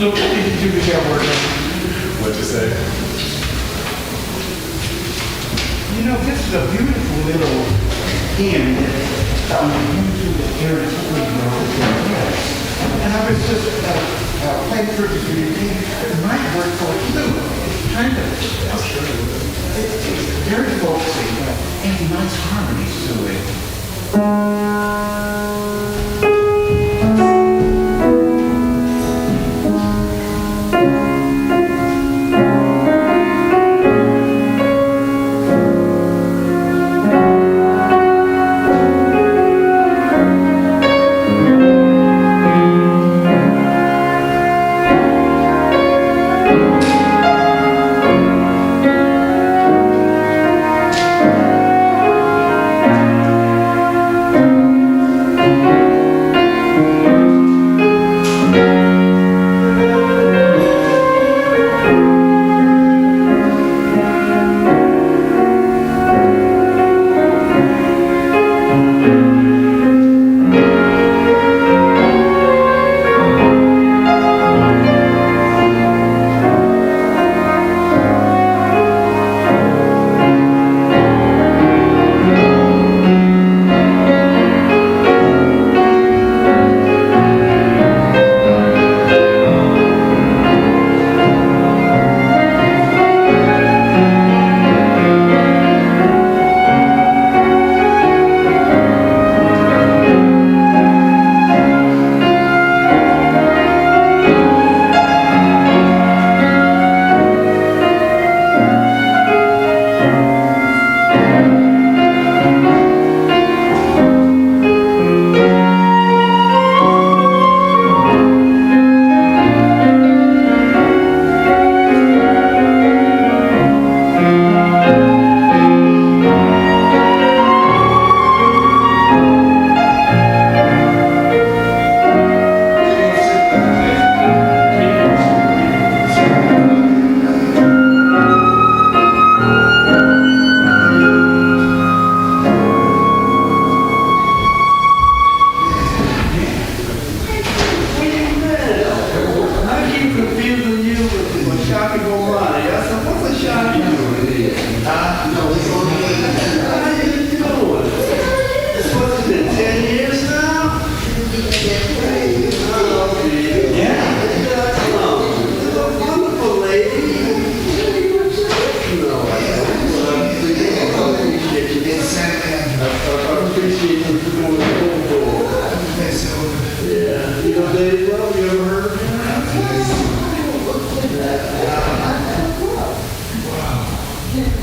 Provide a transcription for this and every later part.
Look, you do the work. What'd you say? You know, this is a beautiful little inn that YouTube area and I was just playing through this video. It might work for you. It's kind of, I'm sure it would. It's very folksy, and nice harmonies to it.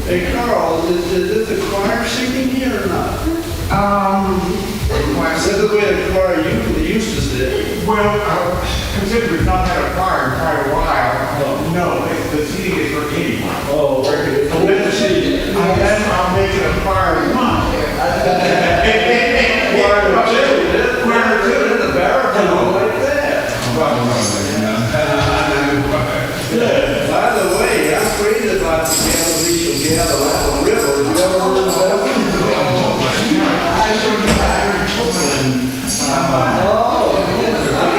Hey Carl, is this a choir singing here or not? Is that the way the choir usually used to sing? Well, considering we've not had a choir in quite a while, no, the seating is for anyone. Oh, very good. Let me see. Unless I'll make it a choir one. Choir two, and the baritone like that. By the way, I'm crazy about the Galileo Gather on the river. Have you ever heard of that?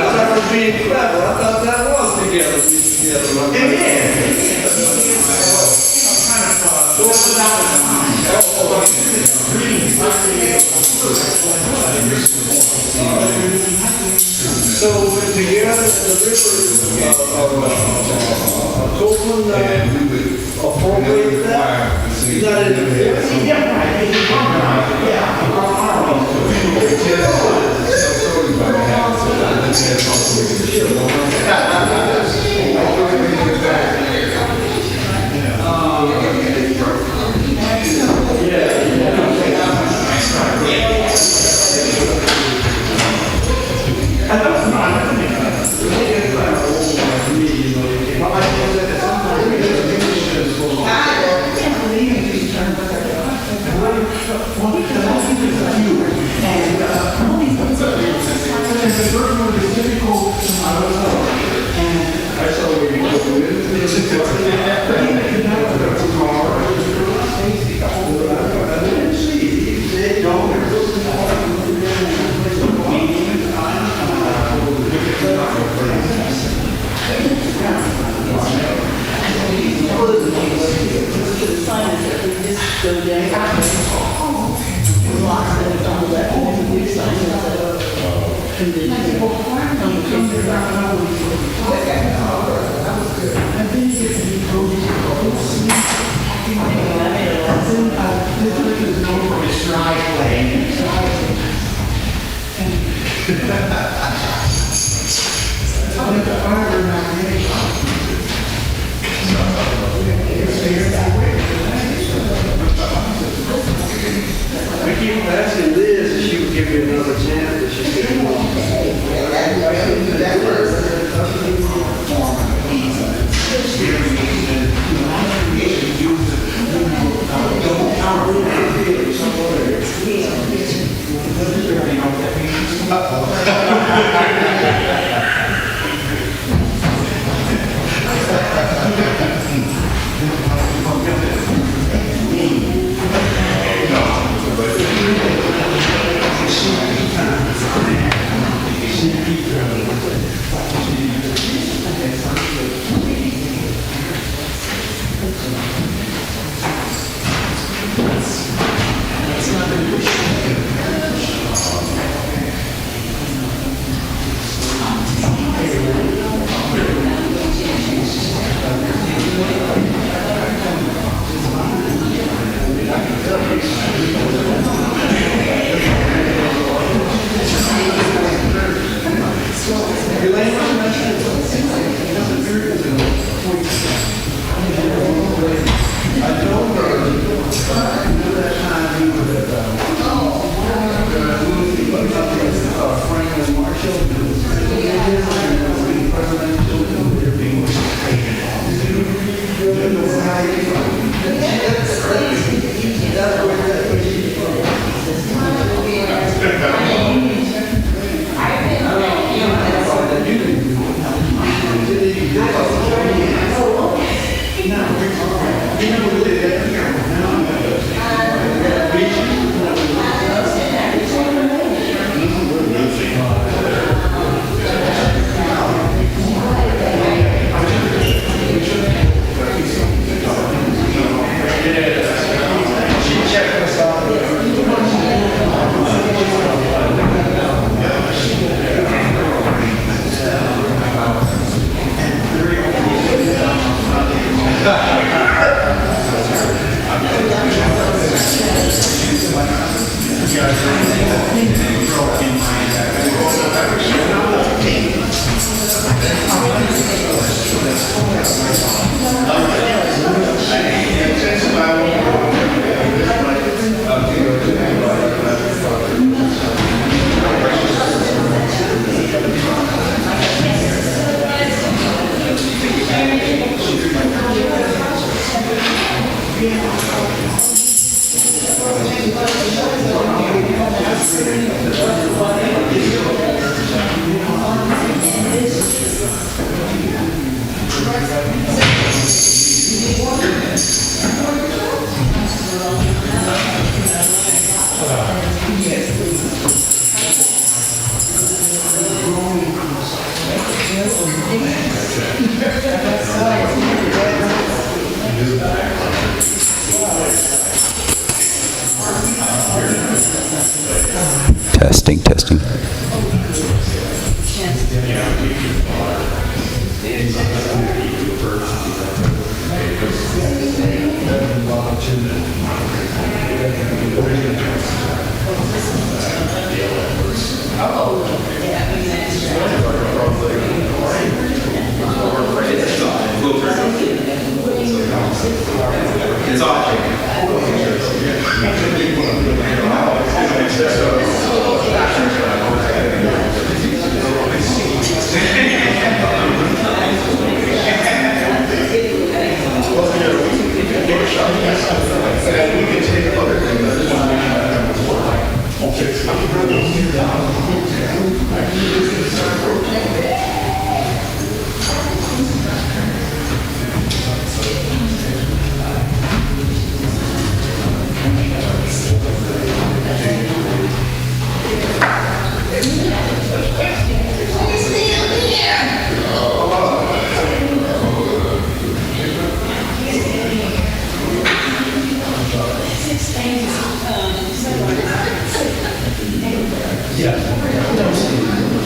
I was being clever. I thought that was the Galileo Gather. It So together the river Copeland appropriate that? Is that in the I keep asking Liz if she would give me another chance, but she said, Testing, testing. yeah.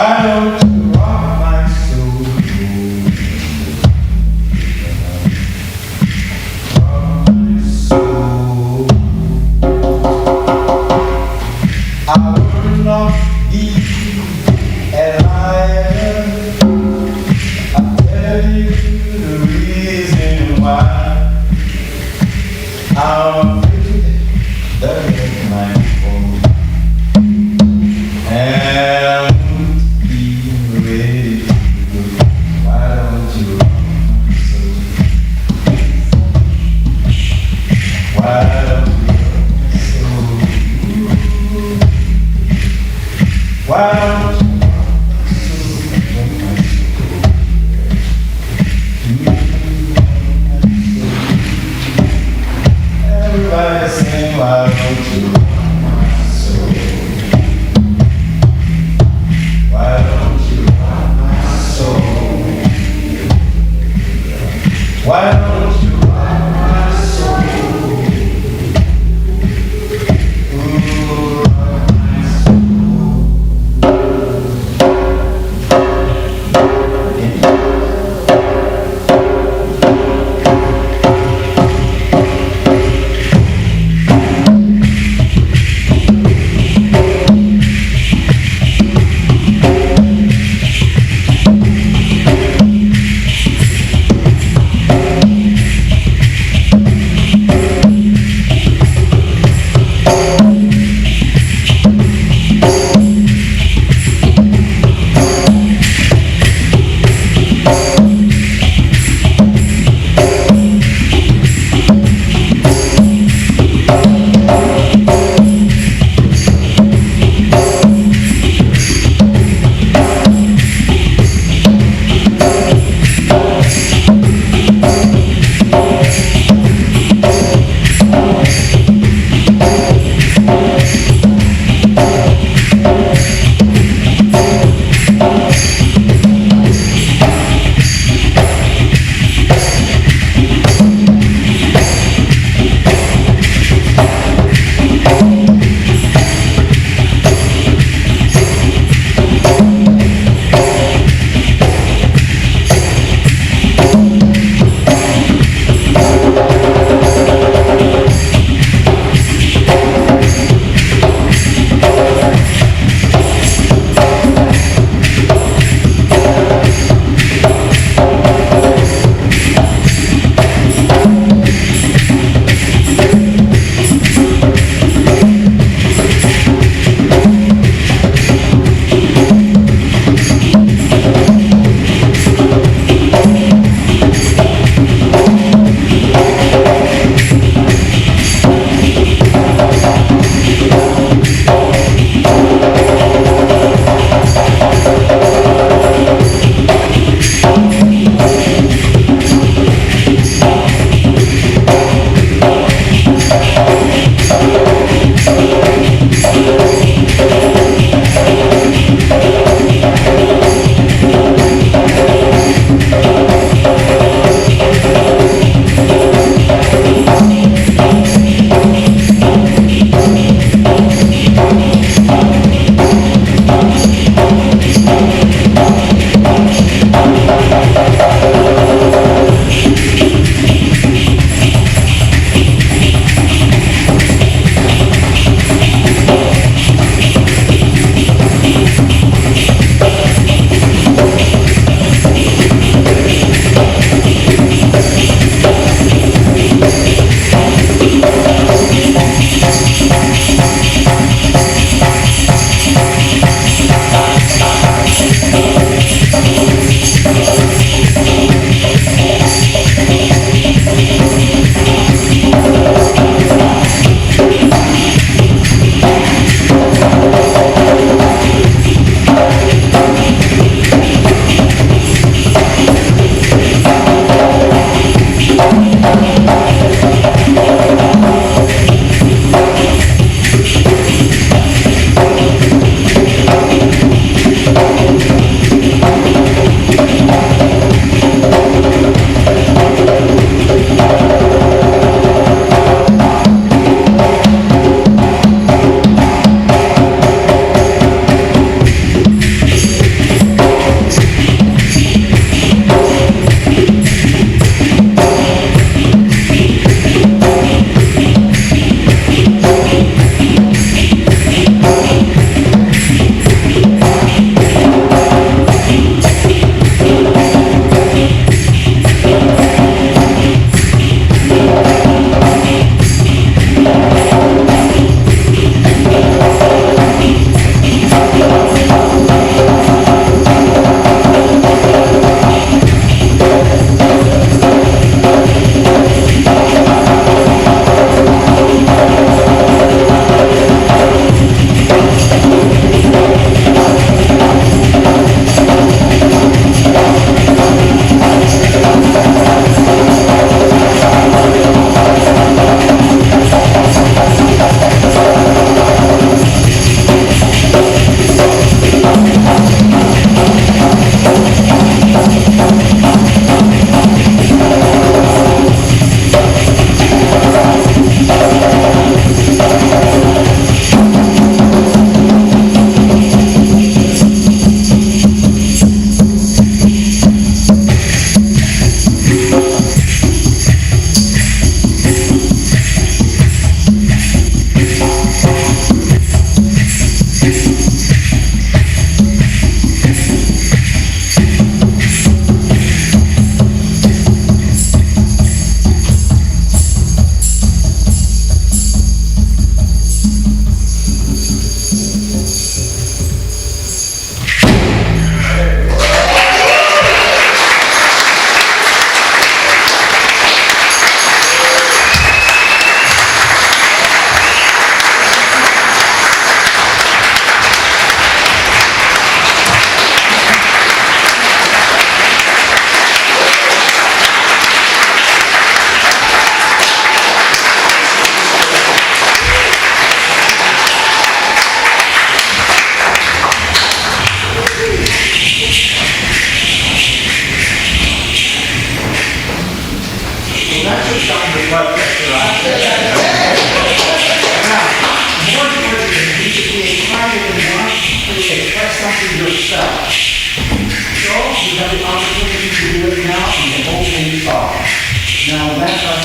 Why don't you rock my soul? Rock my soul. I will not be a liar. I'll tell you the reason why. I'm afraid that it's my fault. And be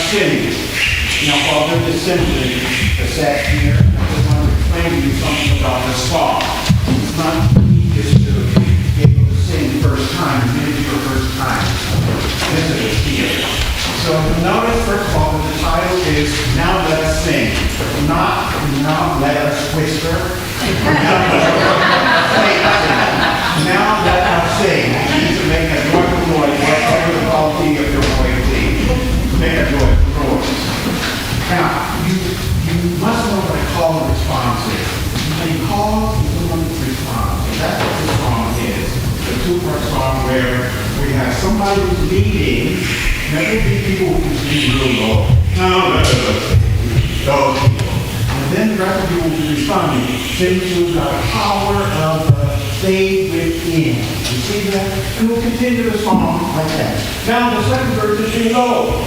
singing. Now, while they're just simply the set here, I just want to explain to you something about this song. It's not easy to be able to sing first time, maybe your first time. Visitors here. So notice, first of all, that the title is Now Let Us Sing. Not Now Let Us Whisper. Now let us sing. You need to make a joyful noise, whatever the quality of your voice is. Make a joyful noise. Now, you must know what a call and response is. When you call, you want to respond. So that's what this song is. The two-part song where we have somebody who's leading. There will be people who can sing real low. Now let us sing. Those people. And then the rest of you will be responding. Sing to the power of the faith within. You see that? And we'll continue the song like that. Now the second verse is below.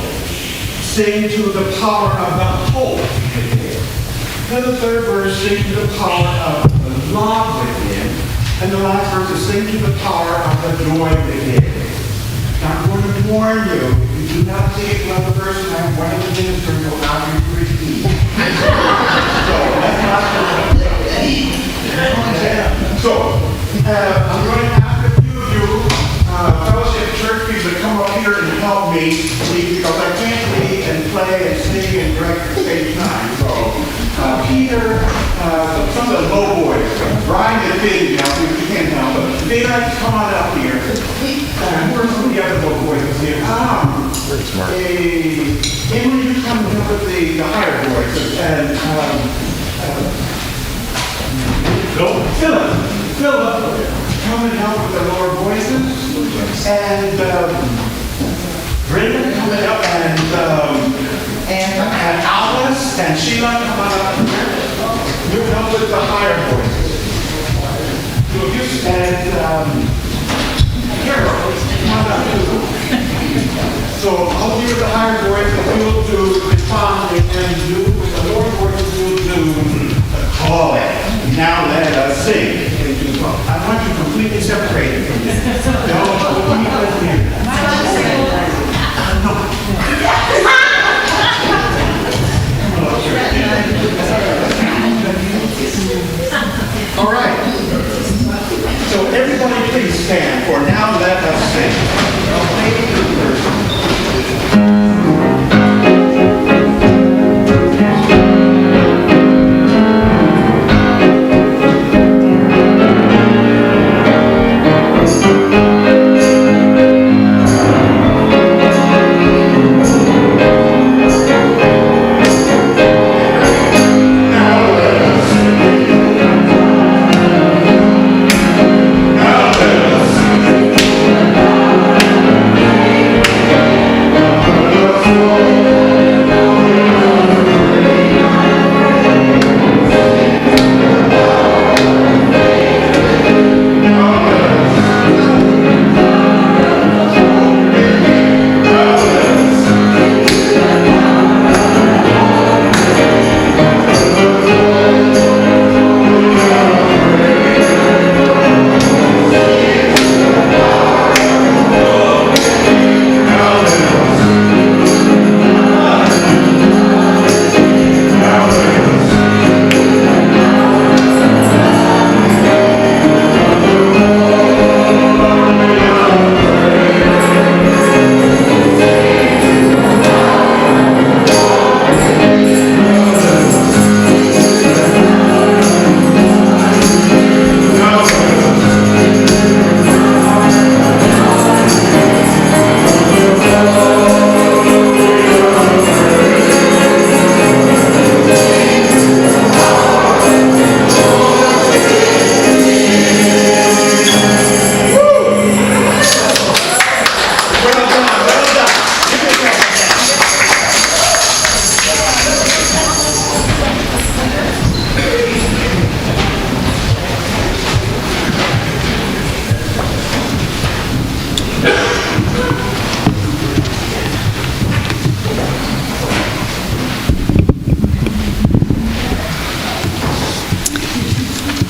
Sing to the power of the hope within. Then the third verse, sing to the power of the love within. And the last verse is sing to the power of the joy within. Now I'm going to warn you, if you do not see it well the first time, one of the ministers will allow you to repeat. So let's not repeat. So, I'm going to ask a few of you, fellowship church people, to come up here and help me, because I can't lead and play and sing and direct at the same time. So, Peter, some of the low boys, Brian is busy now, so you can't help, but they'd like to come on up here. And where's some of the other low boys here? Very smart. Emily, you come and help with the higher boys, and Philip, come and help with the lower voices. And Brenda, come and help. And Alice and Sheila, come on up here. You help with the higher voices. And Carol, come on up too. So I'll do the higher voice, and you'll do respond, and you with the lower voices, you'll do call it. Now let us sing. I want you completely separated from this. Don't keep us here. All right. So everybody please stand for Now Let Us Sing.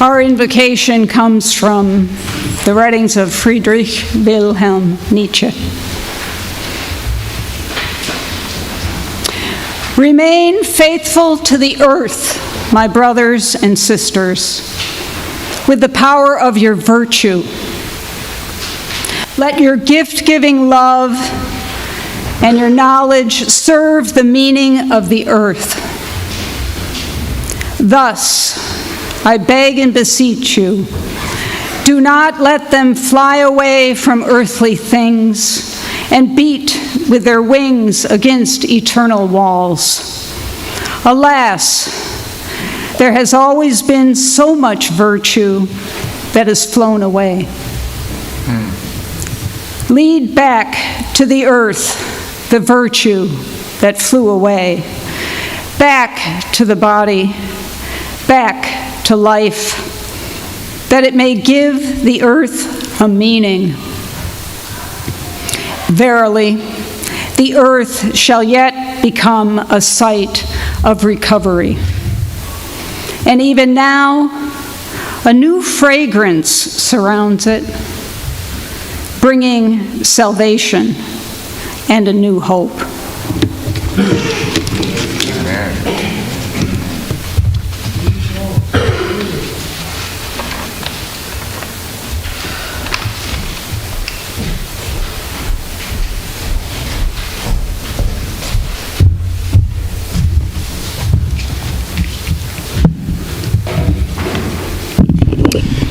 Our invocation comes from the writings of Friedrich Wilhelm Nietzsche. Remain faithful to the earth, my brothers and sisters, with the power of your virtue. Let your gift-giving love and your knowledge serve the meaning of the earth. Thus, I beg and beseech you, do not let them fly away from earthly things and beat with their wings against eternal walls. Alas, there has always been so much virtue that has flown away. Lead back to the earth the virtue that flew away, back to the body, back to life, that it may give the earth a meaning. Verily, the earth shall yet become a site of recovery. And even now, a new fragrance surrounds it, bringing salvation and a new hope.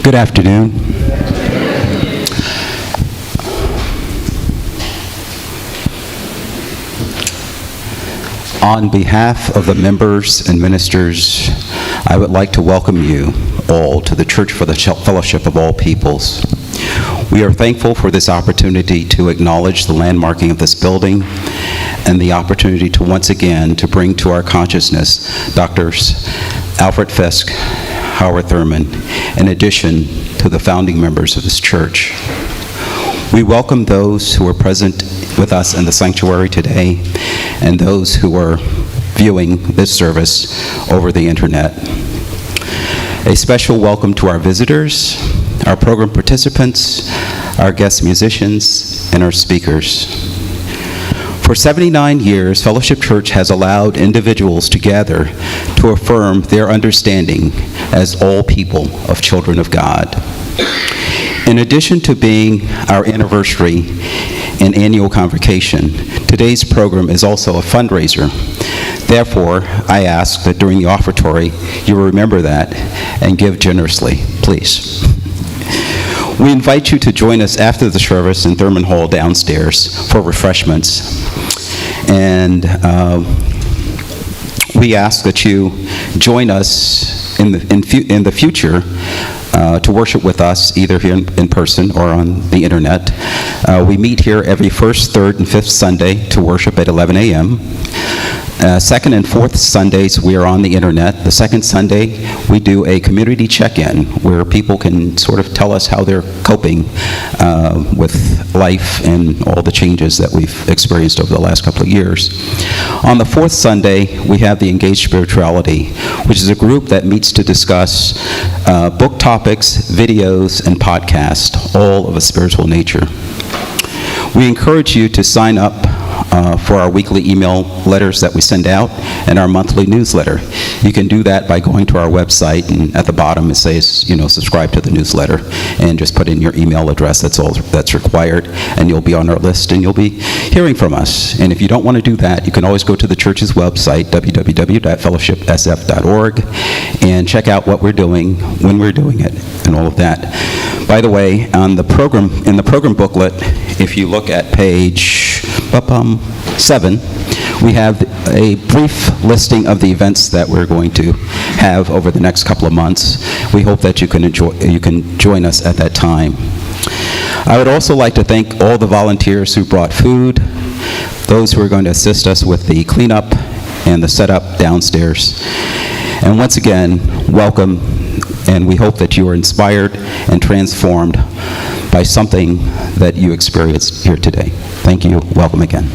Good afternoon. On behalf of the members and ministers, I would like to welcome you all to the Church for the Fellowship of All Peoples. We are thankful for this opportunity to acknowledge the landmarking of this building and the opportunity to once again to bring to our consciousness Drs. Alfred Fisk, Howard Thurman, in addition to the founding members of this church. We welcome those who are present with us in the sanctuary today and those who are viewing this service over the internet. A special welcome to our visitors, our program participants, our guest musicians, and our speakers. For 79 years, Fellowship Church has allowed individuals to gather to affirm their understanding as all people of children of God. In addition to being our anniversary and annual convocation, today's program is also a fundraiser. Therefore, I ask that during the offertory, you remember that and give generously, please. We invite you to join us after the service in Thurman Hall downstairs for refreshments. And we ask that you join us in the future to worship with us, either here in person or on the internet. We meet here every first, third, and fifth Sunday to worship at 11 a.m. Second and fourth Sundays, we are on the internet. The second Sunday, we do a community check-in where people can sort of tell us how they're coping with life and all the changes that we've experienced over the last couple of years. On the fourth Sunday, we have the Engaged Spirituality, which is a group that meets to discuss book topics, videos, and podcasts, all of a spiritual nature. We encourage you to sign up for our weekly email letters that we send out and our monthly newsletter. You can do that by going to our website, and at the bottom it says, subscribe to the newsletter, and just put in your email address. That's all that's required, and you'll be on our list and you'll be hearing from us. And if you don't want to do that, you can always go to the church's website, www.fellowshipsf.org, and check out what we're doing, when we're doing it, and all of that. By the way, in the program booklet, if you look at page 7, we have a brief listing of the events that we're going to have over the next couple of months. We hope that you can join us at that time. I would also like to thank all the volunteers who brought food, those who are going to assist us with the cleanup and the setup downstairs. And once again, welcome, and we hope that you are inspired and transformed by something that you experienced here today. Thank you. Welcome again.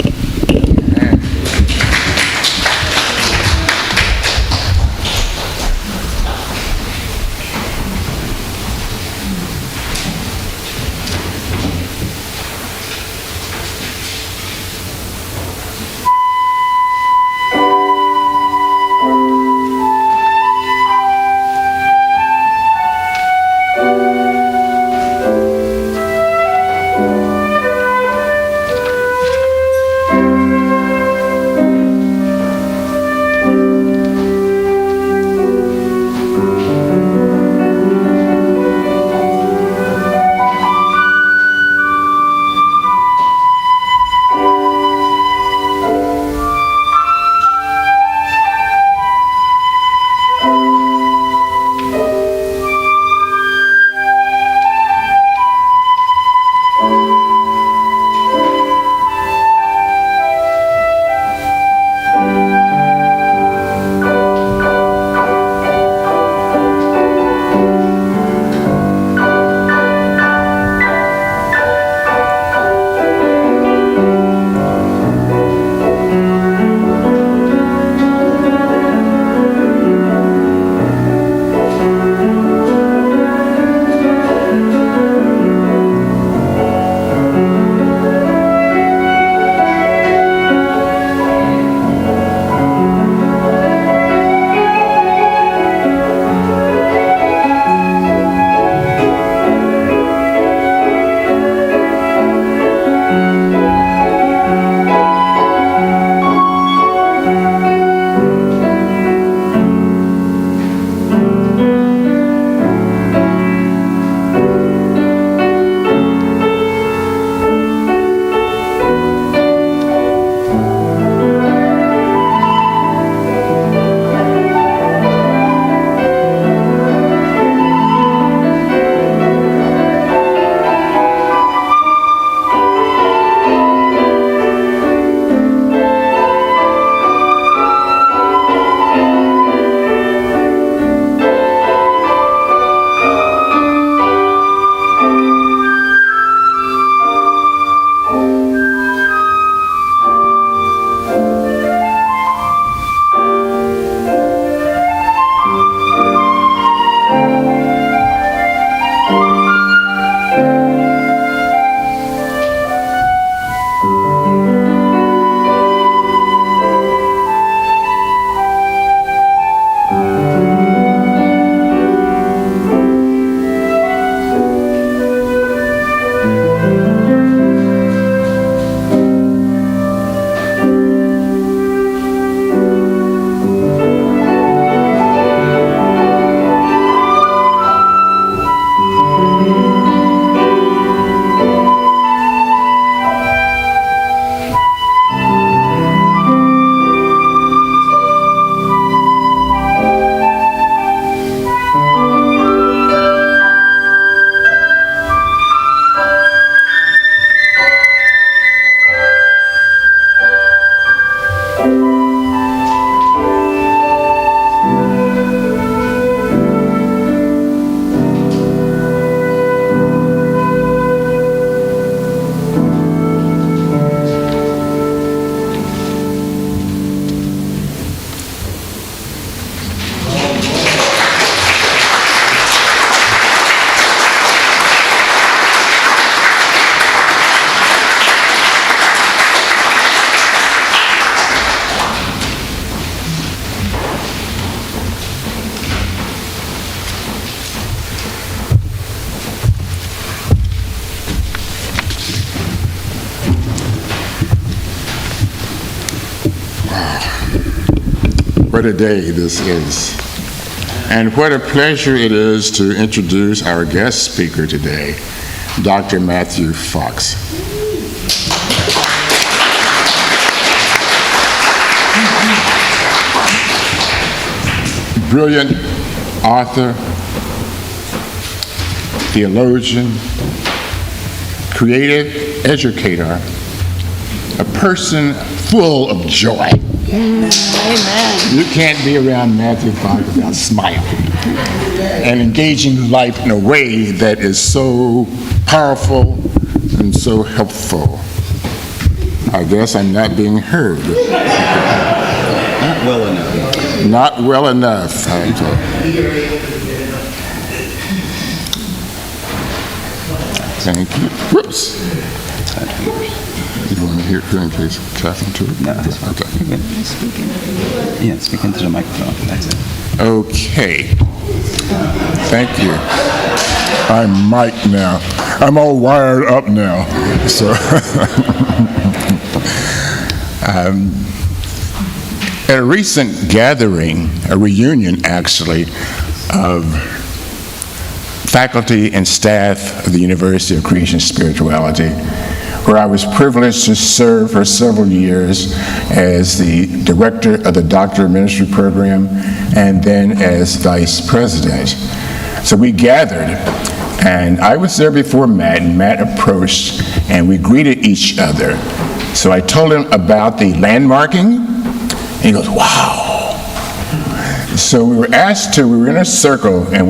What a day this is. And what a pleasure it is to introduce our guest speaker today, Dr. Matthew Fox. Brilliant author, theologian, creative educator, a person full of joy. Amen. You can't be around Matthew Fox without smiling and engaging life in a way that is so powerful and so helpful. I guess I'm not being heard. Not well enough. Not well enough. Thank you. Whoops. You want to hear it in case Catherine too? No, that's fine. Okay. Yeah, speak into the microphone. That's it. Okay. Thank you. I'm mic'd now. I'm all wired up now. So, at a recent gathering, a reunion actually, of faculty and staff of the University of Creation Spirituality, where I was privileged to serve for several years as the director of the Doctor of Ministry program and then as vice president. So we gathered, and I was there before Matt, and Matt approached, and we greeted each other. So I told him about the landmarking, and he goes, wow. So we were in a circle, and I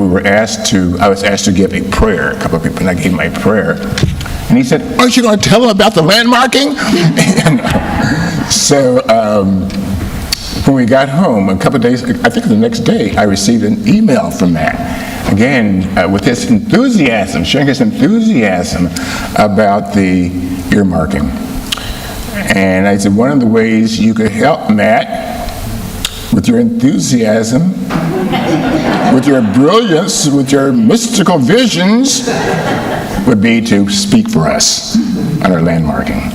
was asked to give a prayer. A couple of people, and I gave my prayer. And he said, aren't you going to tell them about the landmarking? So when we got home, a couple of days, I think the next day, I received an email from Matt, again, with his enthusiasm, sharing his enthusiasm about the earmarking. And I said, one of the ways you could help Matt with your enthusiasm, with your brilliance, with your mystical visions, would be to speak for us on our landmarking.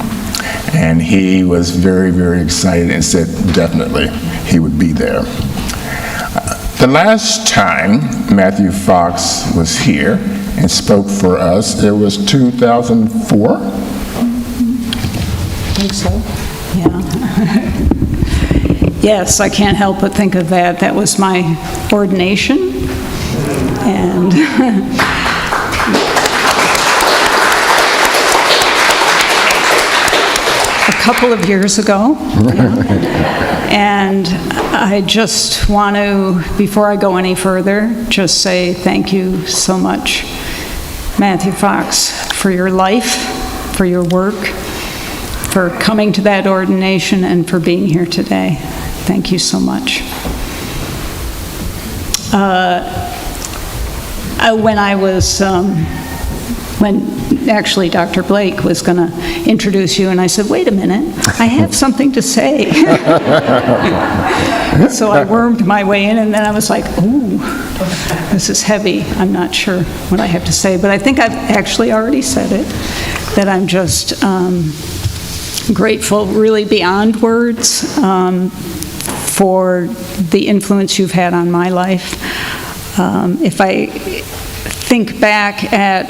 And he was very, very excited and said definitely he would be there. The last time Matthew Fox was here and spoke for us, it was 2004. I think so. Yeah. Yes, I can't help but think of that. That was my ordination. And a couple of years ago. Yeah. And I just want to, before I go any further, just say thank you so much, Matthew Fox, for your life, for your work, for coming to that ordination, and for being here today. Thank you so much. When actually Dr. Blake was going to introduce you, and I said, wait a minute, I have something to say. So I wormed my way in, and then I was like, ooh, this is heavy. I'm not sure what I have to say, but I think I've actually already said it, that I'm just grateful, really beyond words, for the influence you've had on my life. If I think back at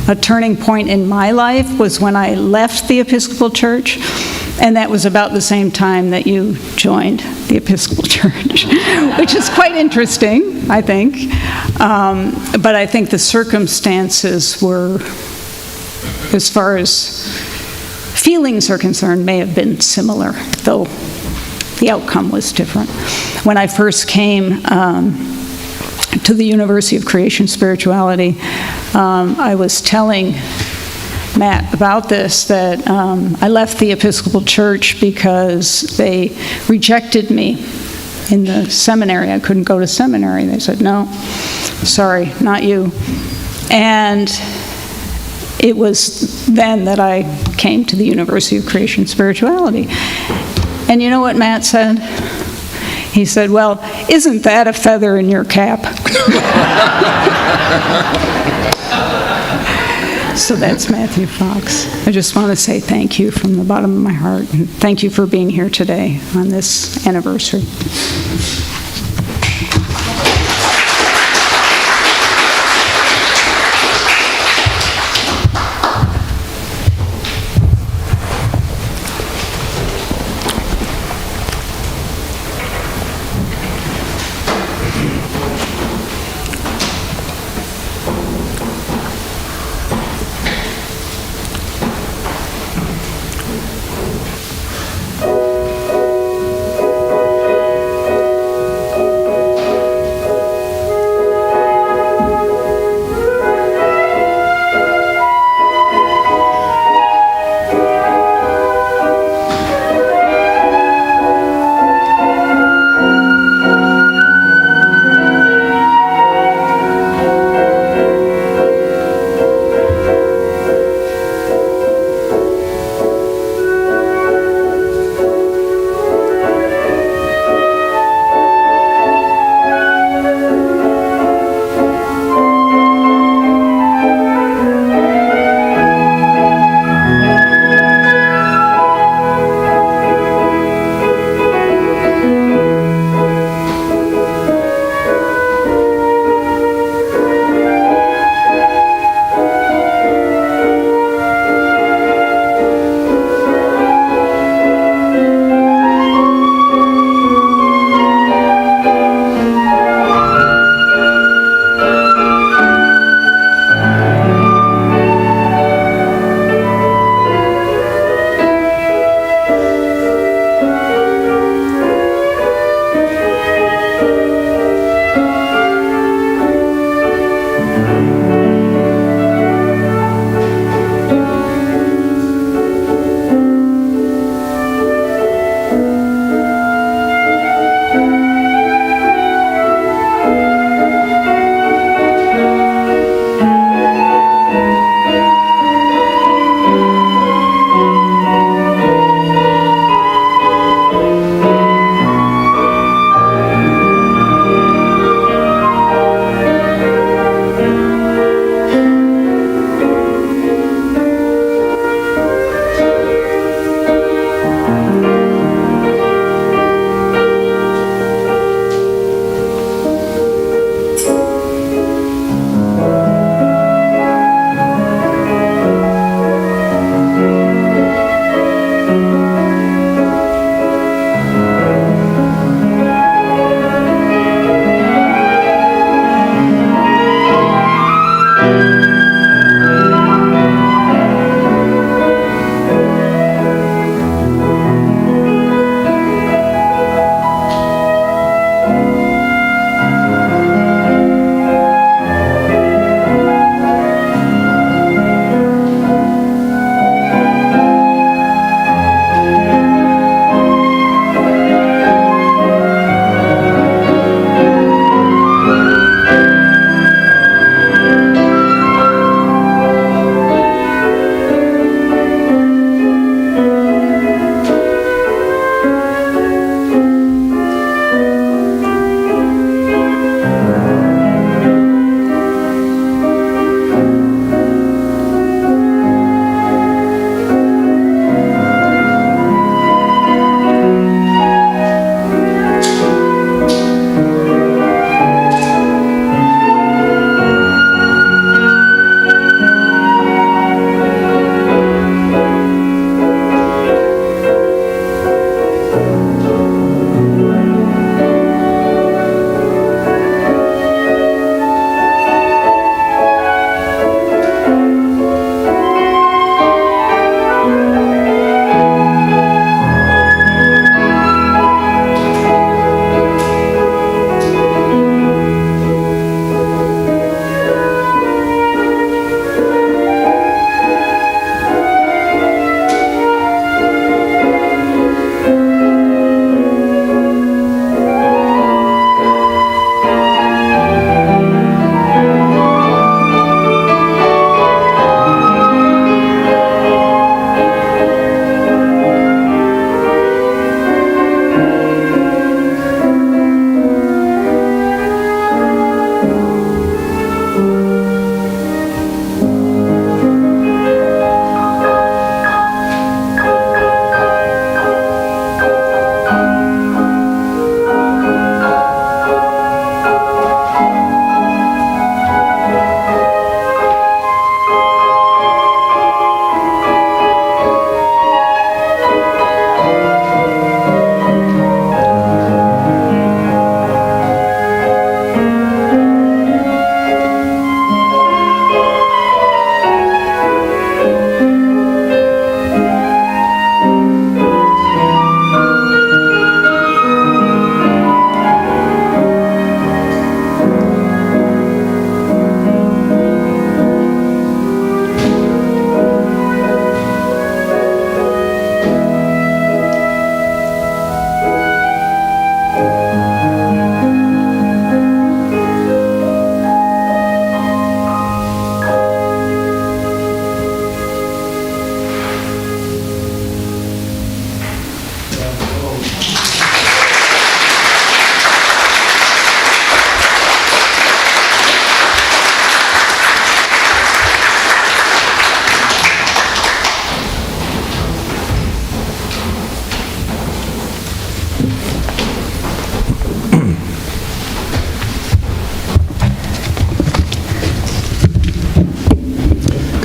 a turning point in my life was when I left the Episcopal Church, and that was about the same time that you joined the Episcopal Church, which is quite interesting, I think. But I think the circumstances were, as far as feelings are concerned, may have been similar, though the outcome was different. When I first came to the University of Creation Spirituality, I was telling Matt about this, that I left the Episcopal Church because they rejected me in the seminary. I couldn't go to seminary. They said, no, sorry, not you. And it was then that I came to the University of Creation Spirituality. And you know what Matt said? He said, well, isn't that a feather in your cap? So that's Matthew Fox. I just want to say thank you from the bottom of my heart, and thank you for being here today on this anniversary.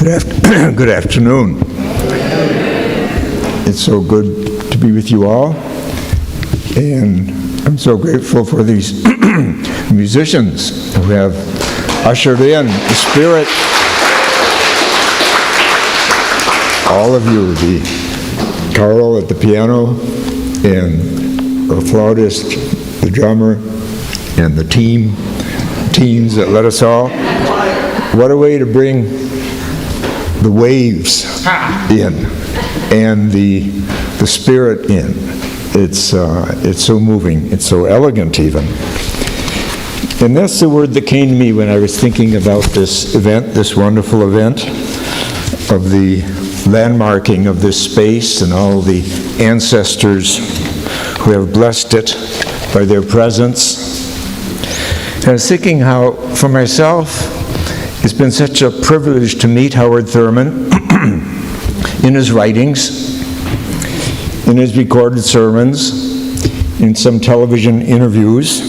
Good afternoon. It's so good to be with you all, and I'm so grateful for these musicians who have ushered in the Spirit. All of you, the Carl at the piano, and our flautist, the drummer, and the teams that led us all. What a way to bring the waves in and the Spirit in. It's so moving. It's so elegant even. And that's the word that came to me when I was thinking about this event, this wonderful event of the landmarking of this space and all the ancestors who have blessed it by their presence. And I was thinking how, for myself, it's been such a privilege to meet Howard Thurman in his writings, in his recorded sermons, in some television interviews,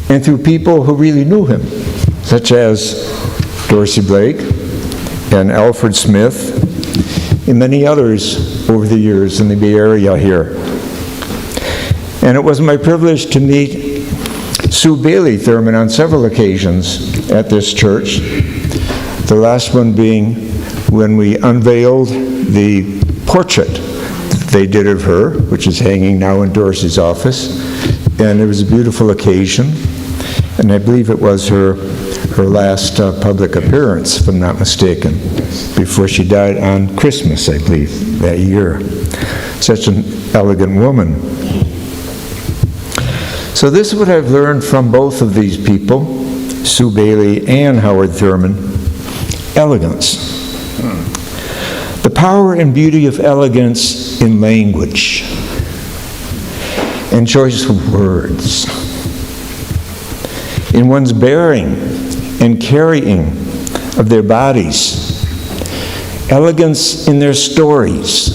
and through people who really knew him, such as Dorsey Blake and Alfred Smith, and many others over the years in the Bay Area here. And it was my privilege to meet Sue Bailey Thurman on several occasions at this church, the last one being when we unveiled the portrait that they did of her, which is hanging now in Dorsey's office. And it was a beautiful occasion, and I believe it was her last public appearance, if I'm not mistaken, before she died on Christmas, I believe, that year. Such an elegant woman. So this is what I've learned from both of these people, Sue Bailey and Howard Thurman: elegance. The power and beauty of elegance in language and choice of words, in one's bearing and carrying of their bodies, elegance in their stories,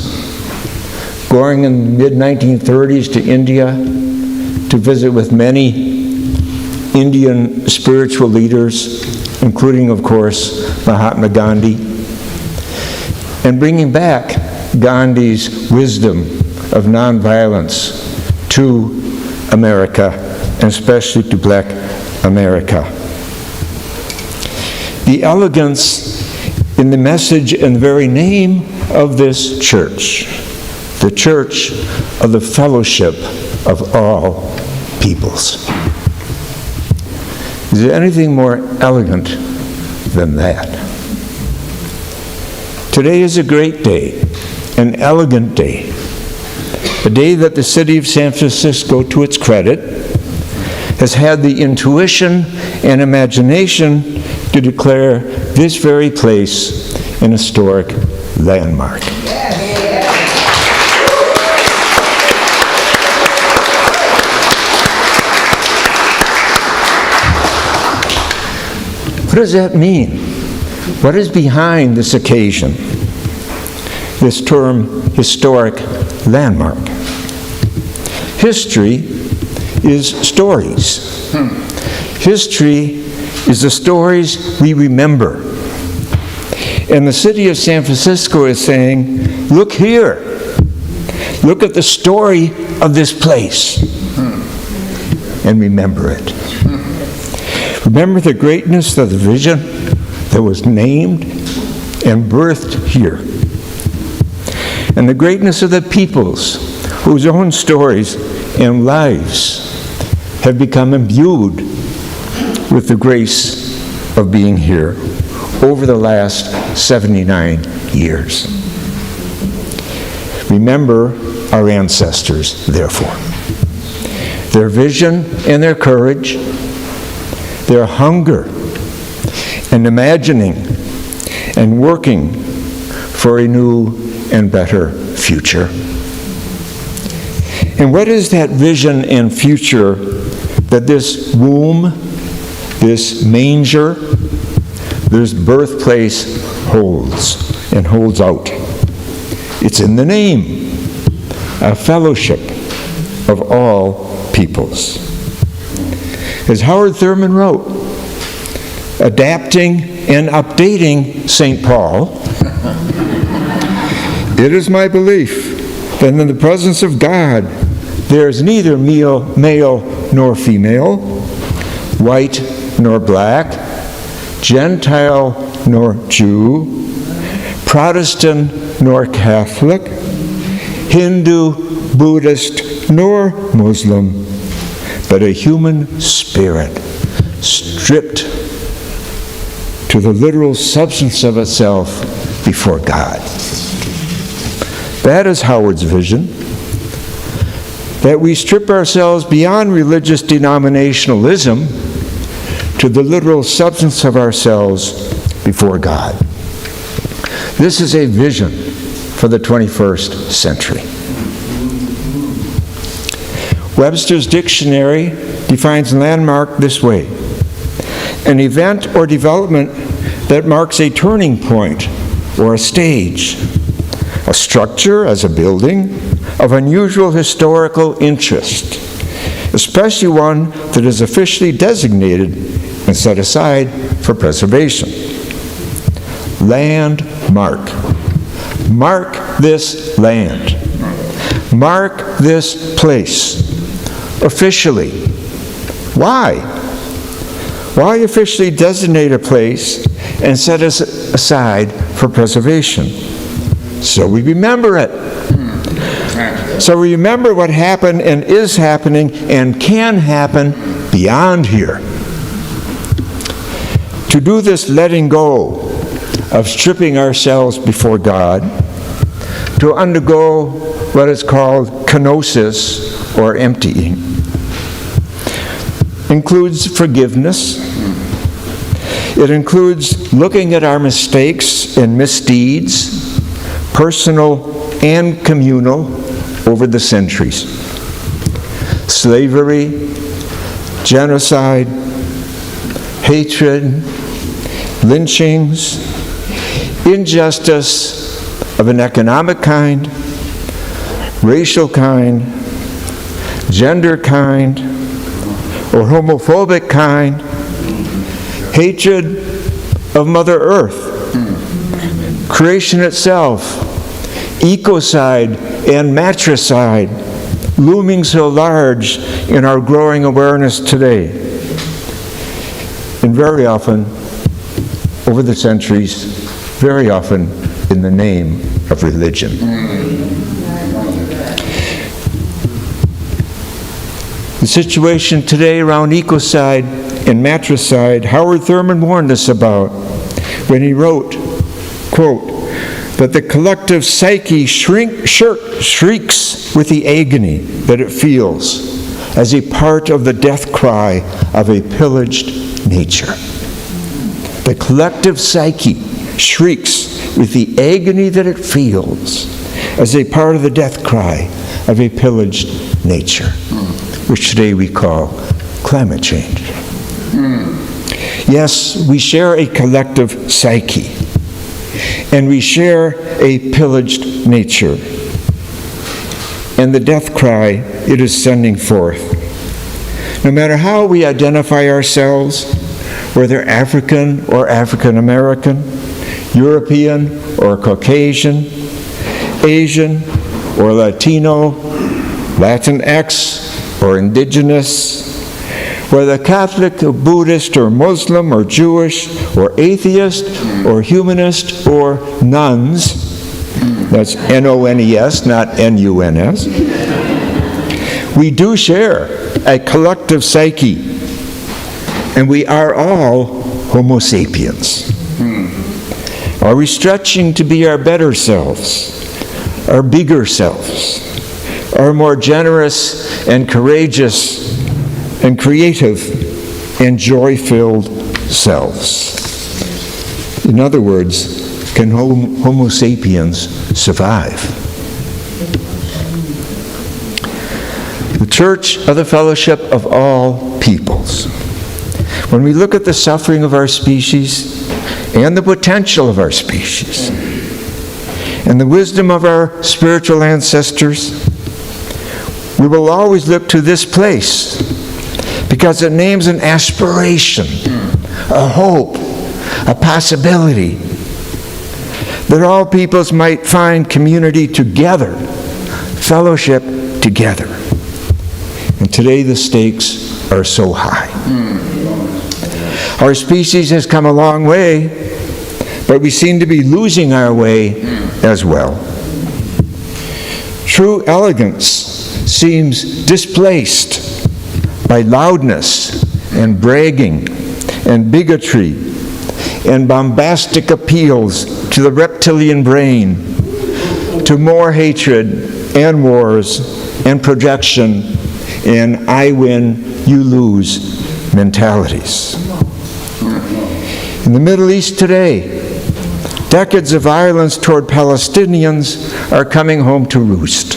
going in the mid-1930s to India to visit with many Indian spiritual leaders, including, of course, Mahatma Gandhi, and bringing back Gandhi's wisdom of nonviolence to America, and especially to Black America. The elegance in the message and the very name of this church, the Church of the Fellowship of All Peoples. Is there anything more elegant than that? Today is a great day, an elegant day, a day that the city of San Francisco, to its credit, has had the intuition and imagination to declare this very place an historic landmark. What does that mean? What is behind this occasion, this term, historic landmark? History is stories. History is the stories we remember. And the city of San Francisco is saying, look here. Look at the story of this place. And remember it. Remember the greatness of the vision that was named and birthed here. And the greatness of the peoples whose own stories and lives have become imbued with the grace of being here over the last 79 years. Remember our ancestors, therefore. Their vision and their courage, their hunger and imagining and working for a new and better future. And what is that vision and future that this womb, this manger, this birthplace holds and holds out? It's in the name, a fellowship of all peoples. As Howard Thurman wrote, adapting and updating St. Paul, it is my belief that in the presence of God, there is neither male nor female, white nor black, Gentile nor Jew, Protestant nor Catholic, Hindu, Buddhist, nor Muslim, but a human spirit stripped to the literal substance of itself before God. That is Howard's vision, that we strip ourselves beyond religious denominationalism to the literal substance of ourselves before God. This is a vision for the 21st century. Webster's dictionary defines landmark this way: an event or development that marks a turning point or a stage, a structure as a building of unusual historical interest, especially one that is officially designated and set aside for preservation. Landmark. Mark this land. Mark this place. Officially. Why? Why officially designate a place and set it aside for preservation? So we remember it. So we remember what happened and is happening and can happen beyond here. To do this letting go of stripping ourselves before God, to undergo what is called kenosis, or emptying, includes forgiveness. It includes looking at our mistakes and misdeeds, personal and communal, over the centuries. Slavery, genocide, hatred, lynchings, injustice of an economic kind, racial kind, gender kind, or homophobic kind, hatred of Mother Earth, creation itself, ecocide and matricide, looming so large in our growing awareness today. And very often, over the centuries, very often in the name of religion. The situation today around ecocide and matricide, Howard Thurman warned us about when he wrote, quote, that the collective psyche shrieks with the agony that it feels as a part of the death cry of a pillaged nature. The collective psyche shrieks with the agony that it feels as a part of the death cry of a pillaged nature, which today we call climate change. Yes, we share a collective psyche, and we share a pillaged nature, and the death cry it is sending forth. No matter how we identify ourselves, whether African or African American, European or Caucasian, Asian or Latino, Latinx or indigenous, whether Catholic or Buddhist or Muslim or Jewish or atheist or humanist or nuns, that's N-O-N-E-S, not N-U-N-S, we do share a collective psyche, and we are all Homo sapiens. Are we stretching to be our better selves, our bigger selves, our more generous and courageous and creative and joy-filled selves? In other words, can Homo sapiens survive? The Church of the Fellowship of All Peoples. When we look at the suffering of our species and the potential of our species and the wisdom of our spiritual ancestors, we will always look to this place because it names an aspiration, a hope, a a possibility, that all peoples might find community together, fellowship together. And today the stakes are so high. Our species has come a long way, but we seem to be losing our way as well. True elegance seems displaced by loudness and bragging and bigotry and bombastic appeals to the reptilian brain, to more hatred and wars and projection and I win, you lose mentalities. In the Middle East today, decades of violence toward Palestinians are coming home to roost.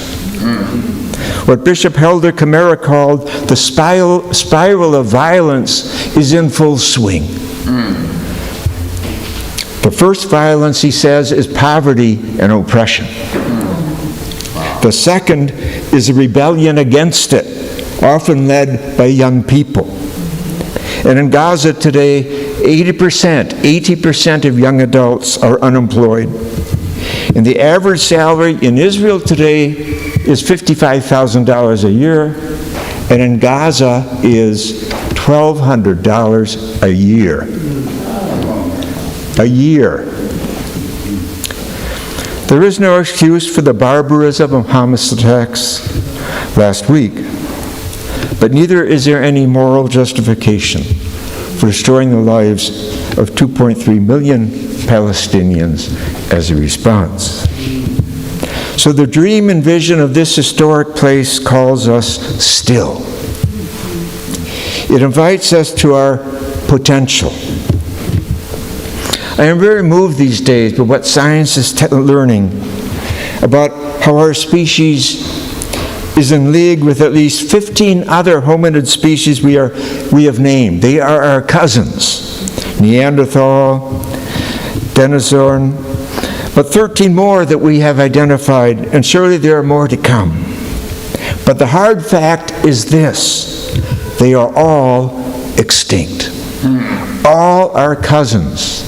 What Bishop Helder Camara called the spiral of violence is in full swing. The first violence, he says, is poverty and oppression. The second is a rebellion against it, often led by young people. And in Gaza today, 80% of young adults are unemployed. And the average salary in Israel today is $55,000 a year, and in Gaza is $1,200 a year. A year. There is no excuse for the barbarism of Hamas attacks last week, but neither is there any moral justification for destroying the lives of 2.3 million Palestinians as a response. So the dream and vision of this historic place calls us still. It invites us to our potential. I am very moved these days by what science is learning about how our species is in league with at least 15 other hominid species we have named. They are our cousins: Neanderthal, Dinosaur, but 13 more that we have identified, and surely there are more to come. But the hard fact is this: they are all extinct. All our cousins,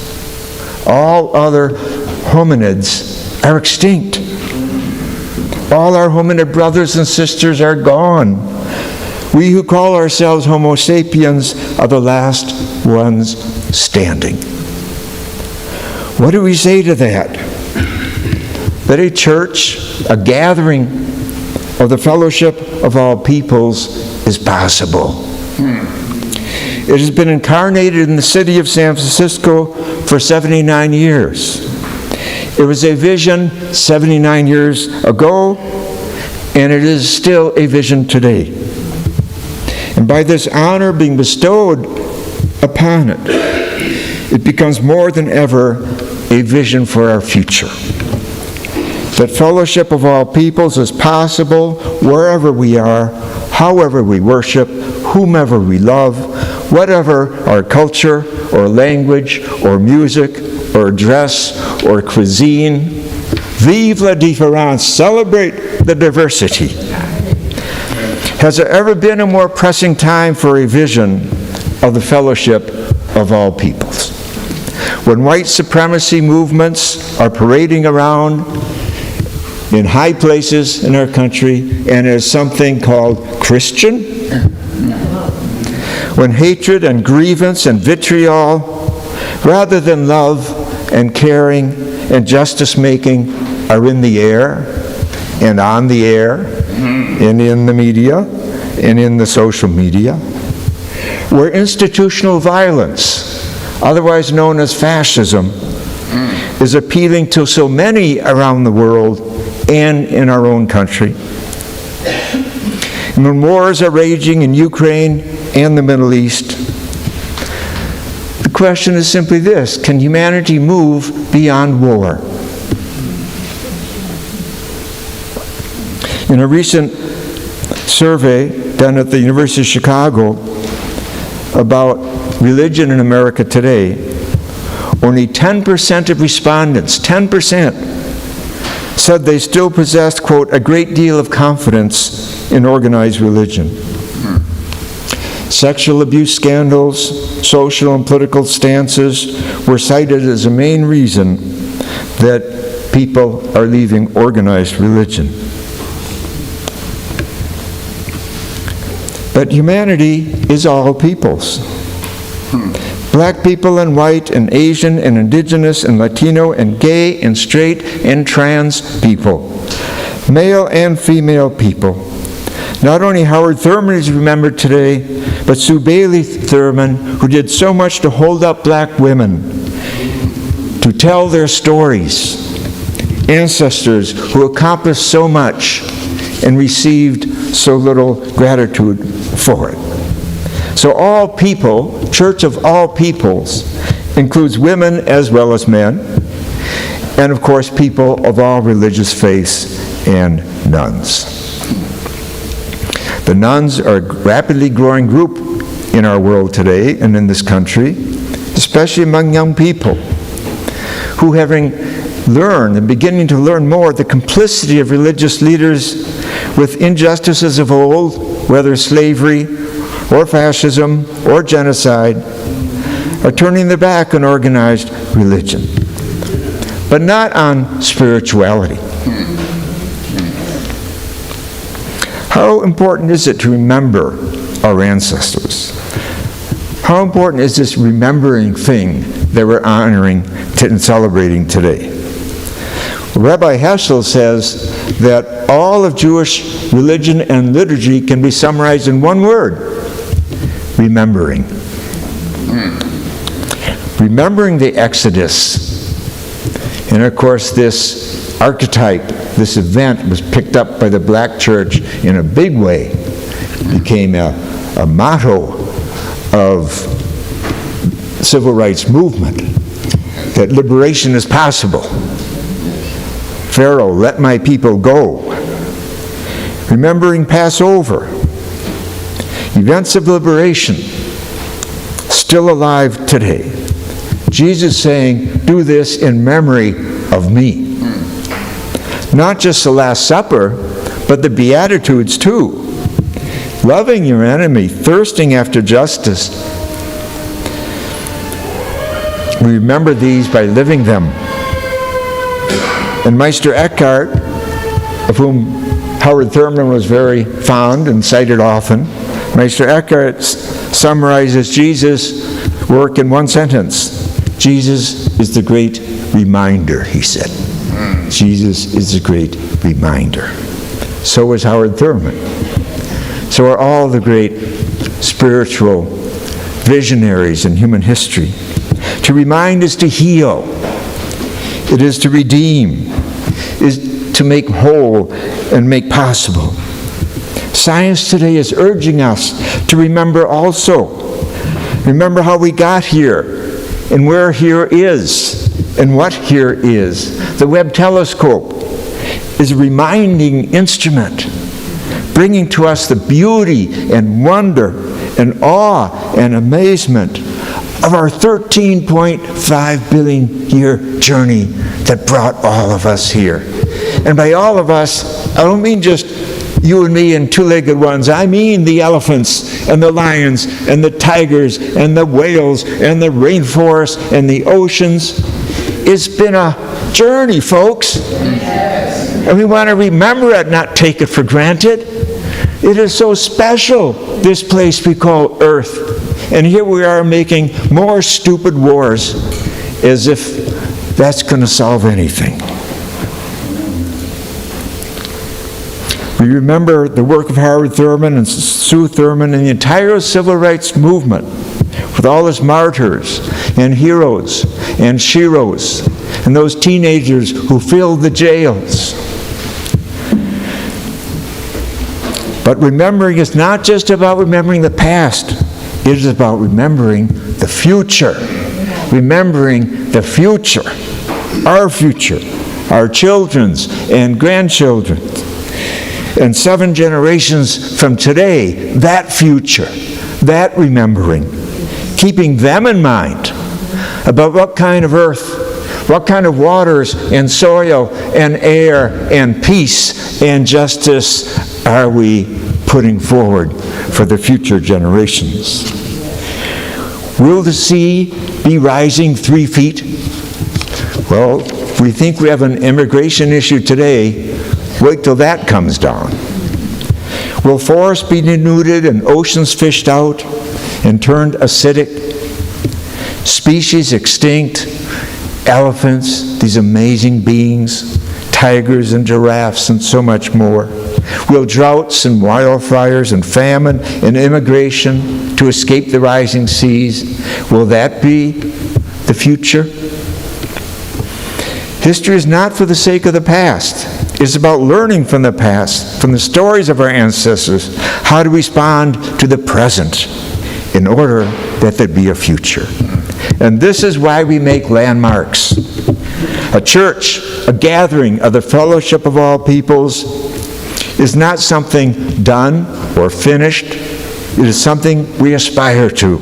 all other hominids are extinct. All our hominid brothers and sisters are gone. We who call ourselves Homo sapiens are the last ones standing. What do we say to that? That a church, a gathering of the fellowship of all peoples is possible. It has been incarnated in the city of San Francisco for 79 years. It was a vision 79 years ago, and it is still a vision today. And by this honor being bestowed upon it, it becomes more than ever a vision for our future. That fellowship of all peoples is possible wherever we are, however we worship, whomever we love, whatever our culture or language or music or dress or cuisine. Vive la différence. Celebrate the diversity. Has there ever been a more pressing time for a vision of the fellowship of all peoples? When white supremacy movements are parading around in high places in our country and as something called Christian, when hatred and grievance and vitriol, rather than love and caring and justice-making, are in the air and on the air and in the media and in the social media, where institutional violence, otherwise known as fascism, is appealing to so many around the world and in our own country. And when wars are raging in Ukraine and the Middle East, the question is simply this: can humanity move beyond war? In a recent survey done at the University of Chicago about religion in America today, only 10% of respondents, 10%, said they still possessed, quote, a great deal of confidence in organized religion. Sexual abuse scandals, social and political stances were cited as a main reason that people are leaving organized religion. But humanity is all peoples. Black people and white and Asian and indigenous and Latino and gay and straight and trans people. Male and female people. Not only Howard Thurman is remembered today, but Sue Bailey Thurman, who did so much to hold up black women, to tell their stories. Ancestors who accomplished so much and received so little gratitude for it. So all people, Church of all peoples, includes women as well as men, and of course people of all religious faiths and nuns. The nuns are a rapidly growing group in our world today and in this country, especially among young people who, having learned and beginning to learn more the complicity of religious leaders with injustices of old, whether slavery or fascism or genocide, are turning their back on organized religion, but not on spirituality. How important is it to remember our ancestors? How important is this remembering thing that we're honoring and celebrating today? Rabbi Heschel says that all of Jewish religion and liturgy can be summarized in one word: remembering. Remembering the Exodus. And of course this archetype, this event was picked up by the black church in a big way. It became a motto of civil rights movement, that liberation is possible. Pharaoh, let my people go. Remembering Passover. Events of liberation, still alive today. Jesus saying, do this in memory of me. Not just the Last Supper, but the Beatitudes too. Loving your enemy, thirsting after justice. We remember these by living them. And Meister Eckhart, of whom Howard Thurman was very fond and cited often, Meister Eckhart summarizes Jesus' work in one sentence. Jesus is the great reminder, he said. Jesus is a great reminder. So was Howard Thurman. So are all the great spiritual visionaries in human history. To remind is to heal. It is to redeem. Is to make whole and make possible. Science today is urging us to remember also. Remember how we got here and where here is and what here is. The Webb telescope is a reminding instrument, bringing to us the beauty and wonder and awe and amazement of our 13.5 billion year journey that brought all of us here. And by all of us, I don't mean just you and me and two-legged ones. I mean the elephants and the lions and the tigers and the whales and the rainforests and the oceans. It's been a journey, folks. And we want to remember it, not take it for granted. It is so special, this place we call Earth. And here we are making more stupid wars as if that's going to solve anything. We remember the work of Howard Thurman and Sue Thurman and the entire civil rights movement with all its martyrs and heroes and sheroes and those teenagers who filled the jails. But remembering is not just about remembering the past. It is about remembering the future. Remembering the future. Our children's and grandchildren's. And 7 generations from today, that future, that remembering, keeping them in mind about what kind of earth, what kind of waters and soil and air and peace and justice are we putting forward for the future generations. Will the sea be rising 3 feet? Well, we think we have an immigration issue today. Wait till that comes down. Will forests be denuded and oceans fished out and turned acidic? Species extinct, elephants, these amazing beings, tigers and giraffes and so much more. Will droughts and wildfires and famine and immigration to escape the rising seas, will that be the future? History is not for the sake of the past. It's about learning from the past, from the stories of our ancestors, how to respond to the present in order that there be a future. And this is why we make landmarks. A church, a gathering of the fellowship of all peoples, is not something done or finished. It is something we aspire to.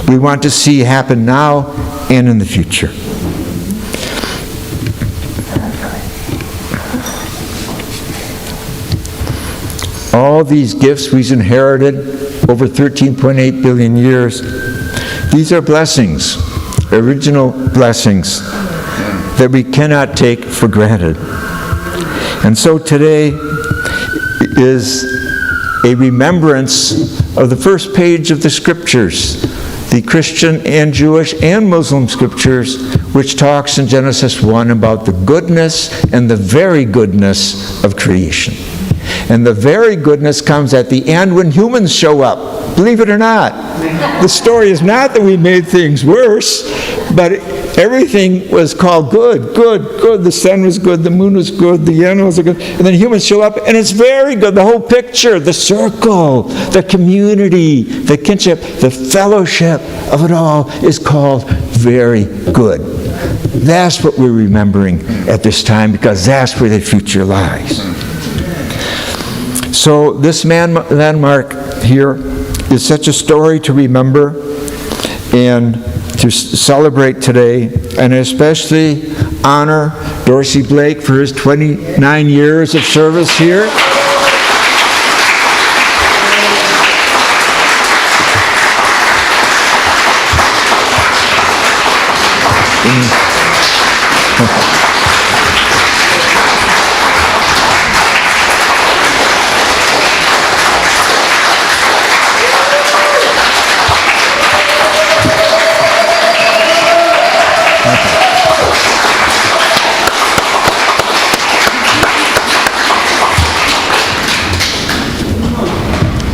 We want to see happen now and in the future. All these gifts we've inherited over 13.8 billion years, these are blessings, original blessings that we cannot take for granted. And so today is a remembrance of the first page of the Scriptures, the Christian and Jewish and Muslim Scriptures, which talks in Genesis 1 about the goodness and the very goodness of creation. And the very goodness comes at the end when humans show up. Believe it or not. The story is not that we made things worse, but everything was called good, good, good. The sun was good, the moon was good, the animals are good. And then humans show up, and it's very good. The whole picture, the circle, the community, the kinship, the fellowship of it all is called very good. That's what we're remembering at this time, because that's where the future lies. So this landmark here is such a story to remember and to celebrate today, and especially honor Dorsey Blake for his 29 years of service here.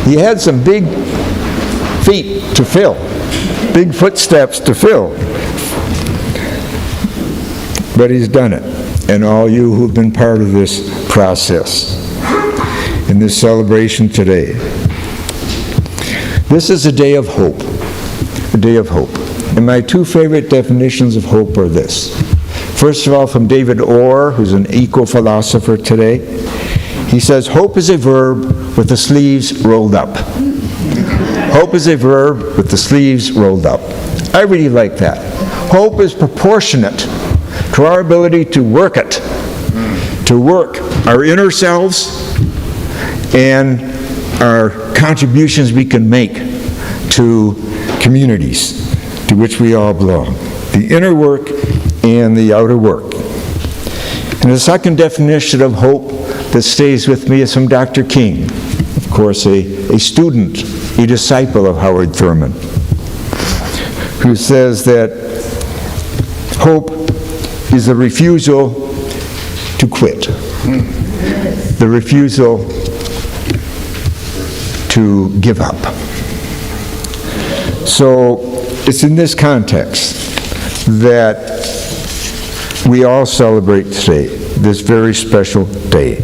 He had some big feet to fill, big footsteps to fill. But he's done it. And all you who've been part of this process, in this celebration today. This is a day of hope. A day of hope. And my two favorite definitions of hope are this. First of all, from David Orr, who's an eco-philosopher today. He says, hope is a verb with the sleeves rolled up. Hope is a verb with the sleeves rolled up. I really like that. Hope is proportionate to our ability to work it, to work our inner selves and our contributions we can make to communities to which we all belong. The inner work and the outer work. And the second definition of hope that stays with me is from Dr. King, of course, a student, a disciple of Howard Thurman, who says that hope is the refusal to quit, the refusal to give up. So it's in this context that we all celebrate today, this very special day.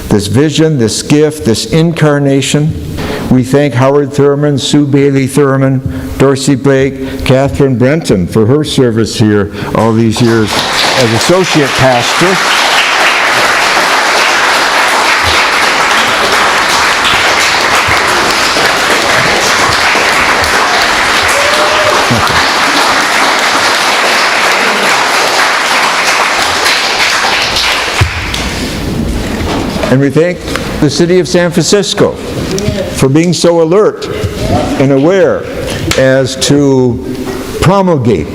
This vision, this gift, this incarnation. We thank Howard Thurman, Sue Bailey Thurman, Dorsey Blake, Catherine Brenton for her service here all these years as associate pastor. And we thank the city of San Francisco for being so alert and aware as to promulgate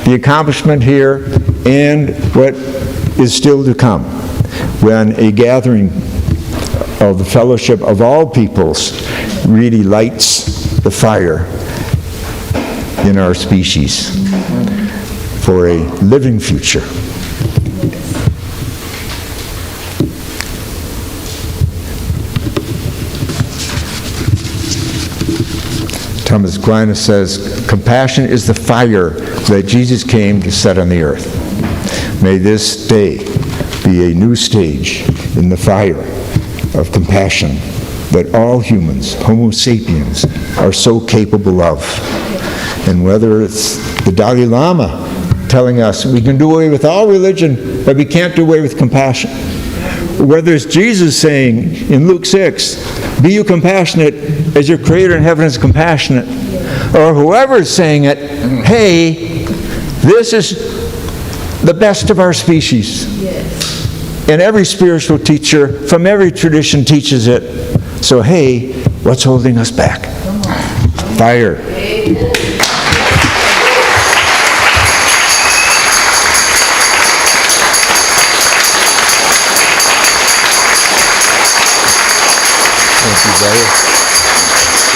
the accomplishment here and what is still to come when a gathering of the fellowship of all peoples really lights the fire in our species for a living future. Thomas Aquinas says, compassion is the fire that Jesus came to set on the earth. May this day be a new stage in the fire of compassion that all humans, Homo sapiens, are so capable of. And whether it's the Dalai Lama telling us we can do away with all religion, but we can't do away with compassion. Whether it's Jesus saying in Luke 6, be you compassionate as your Creator in heaven is compassionate. Or whoever is saying it, hey, this is the best of our species. Yes. And every spiritual teacher from every tradition teaches it. So hey, what's holding us back? Fire. Amen. Thank you, brother.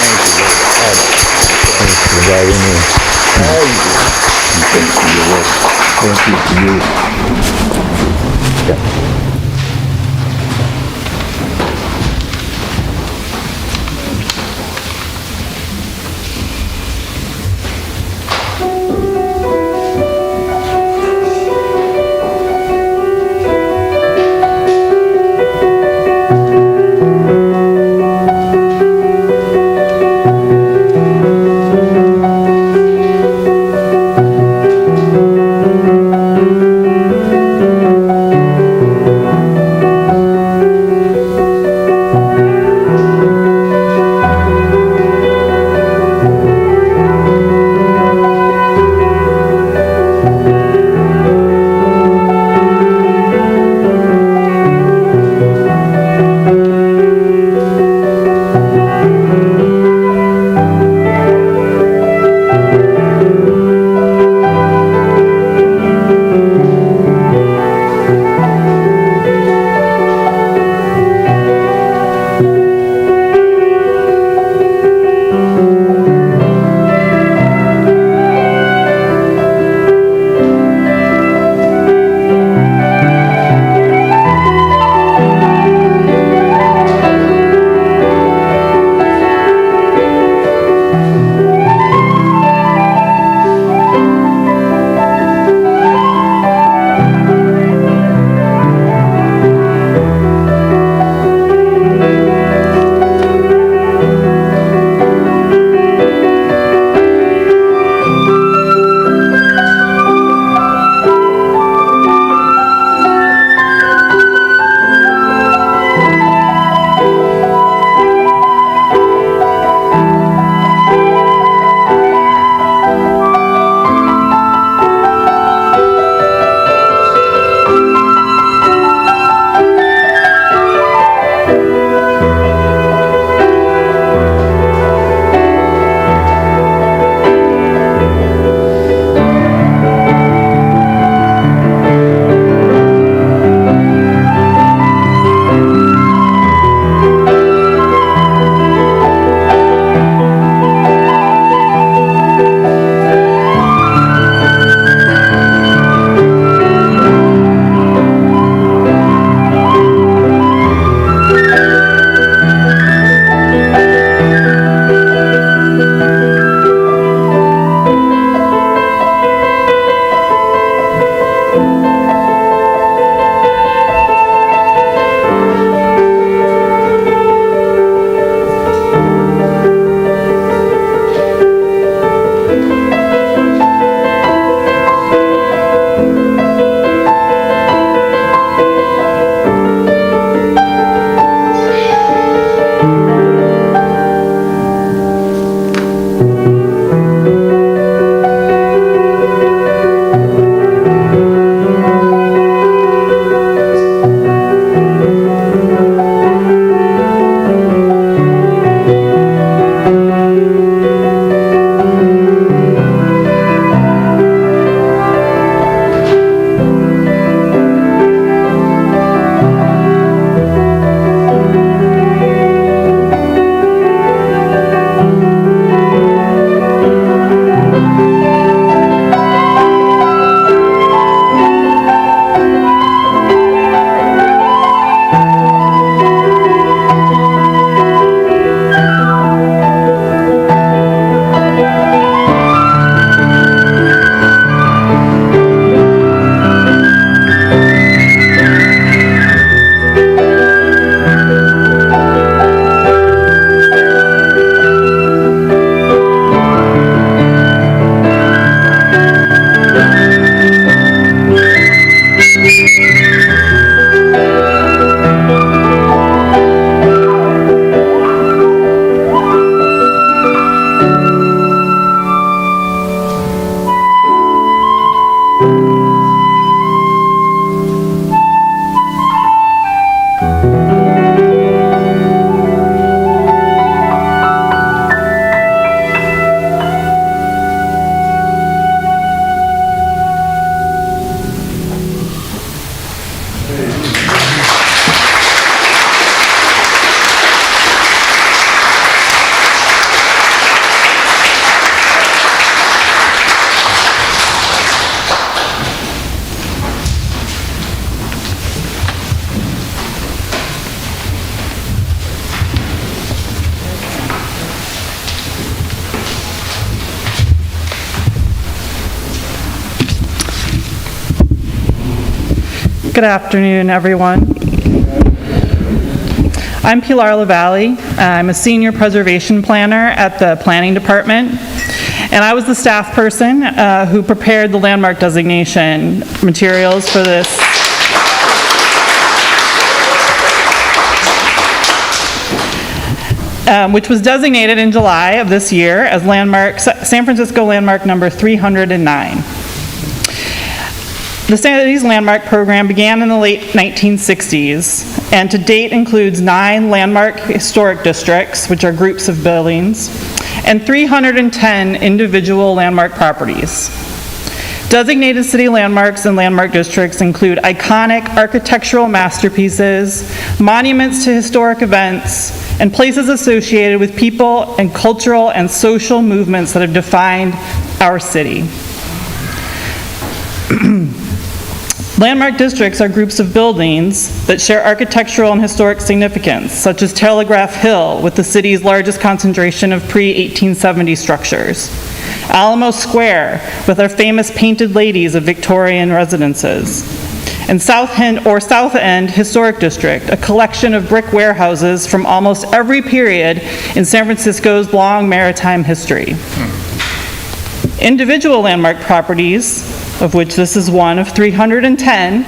Thank you, brother. Thank you for inviting me. Thank you for your work. Thank you to you. Yeah. Good afternoon, everyone. I'm Pilar LaValle. I'm a senior preservation planner at the planning department, and I was the staff person who prepared the landmark designation materials for this. Which was designated in July of this year as San Francisco landmark number 309. The San Cities Landmark Program began in the late 1960s, and to date includes 9 landmark historic districts, which are groups of buildings, and 310 individual landmark properties. Designated city landmarks and landmark districts include iconic architectural masterpieces, monuments to historic events, and places associated with people and cultural and social movements that have defined our city. Landmark districts are groups of buildings that share architectural and historic significance, such as Telegraph Hill, with the city's largest concentration of pre-1870 structures, Alamo Square, with our famous painted ladies of Victorian residences, and South End Historic District, a collection of brick warehouses from almost every period in San Francisco's long maritime history. Individual landmark properties, of which this is one of 310,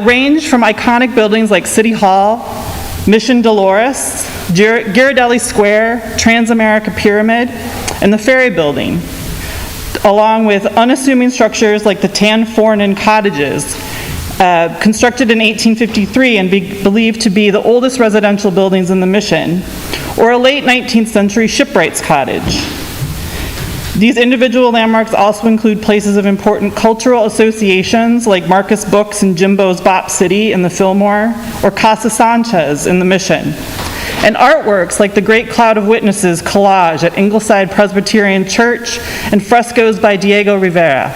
range from iconic buildings like City Hall, Mission Dolores, Ghirardelli Square, Transamerica Pyramid, and the Ferry Building, along with unassuming structures like the Tan Fornan Cottages, constructed in 1853 and believed to be the oldest residential buildings in the Mission, or a late 19th century shipwright's cottage. These individual landmarks also include places of important cultural associations like Marcus Books and Jimbo's Bop City in the Fillmore, or Casa Sanchez in the Mission, and artworks like the Great Cloud of Witnesses collage at Ingleside Presbyterian Church and frescoes by Diego Rivera,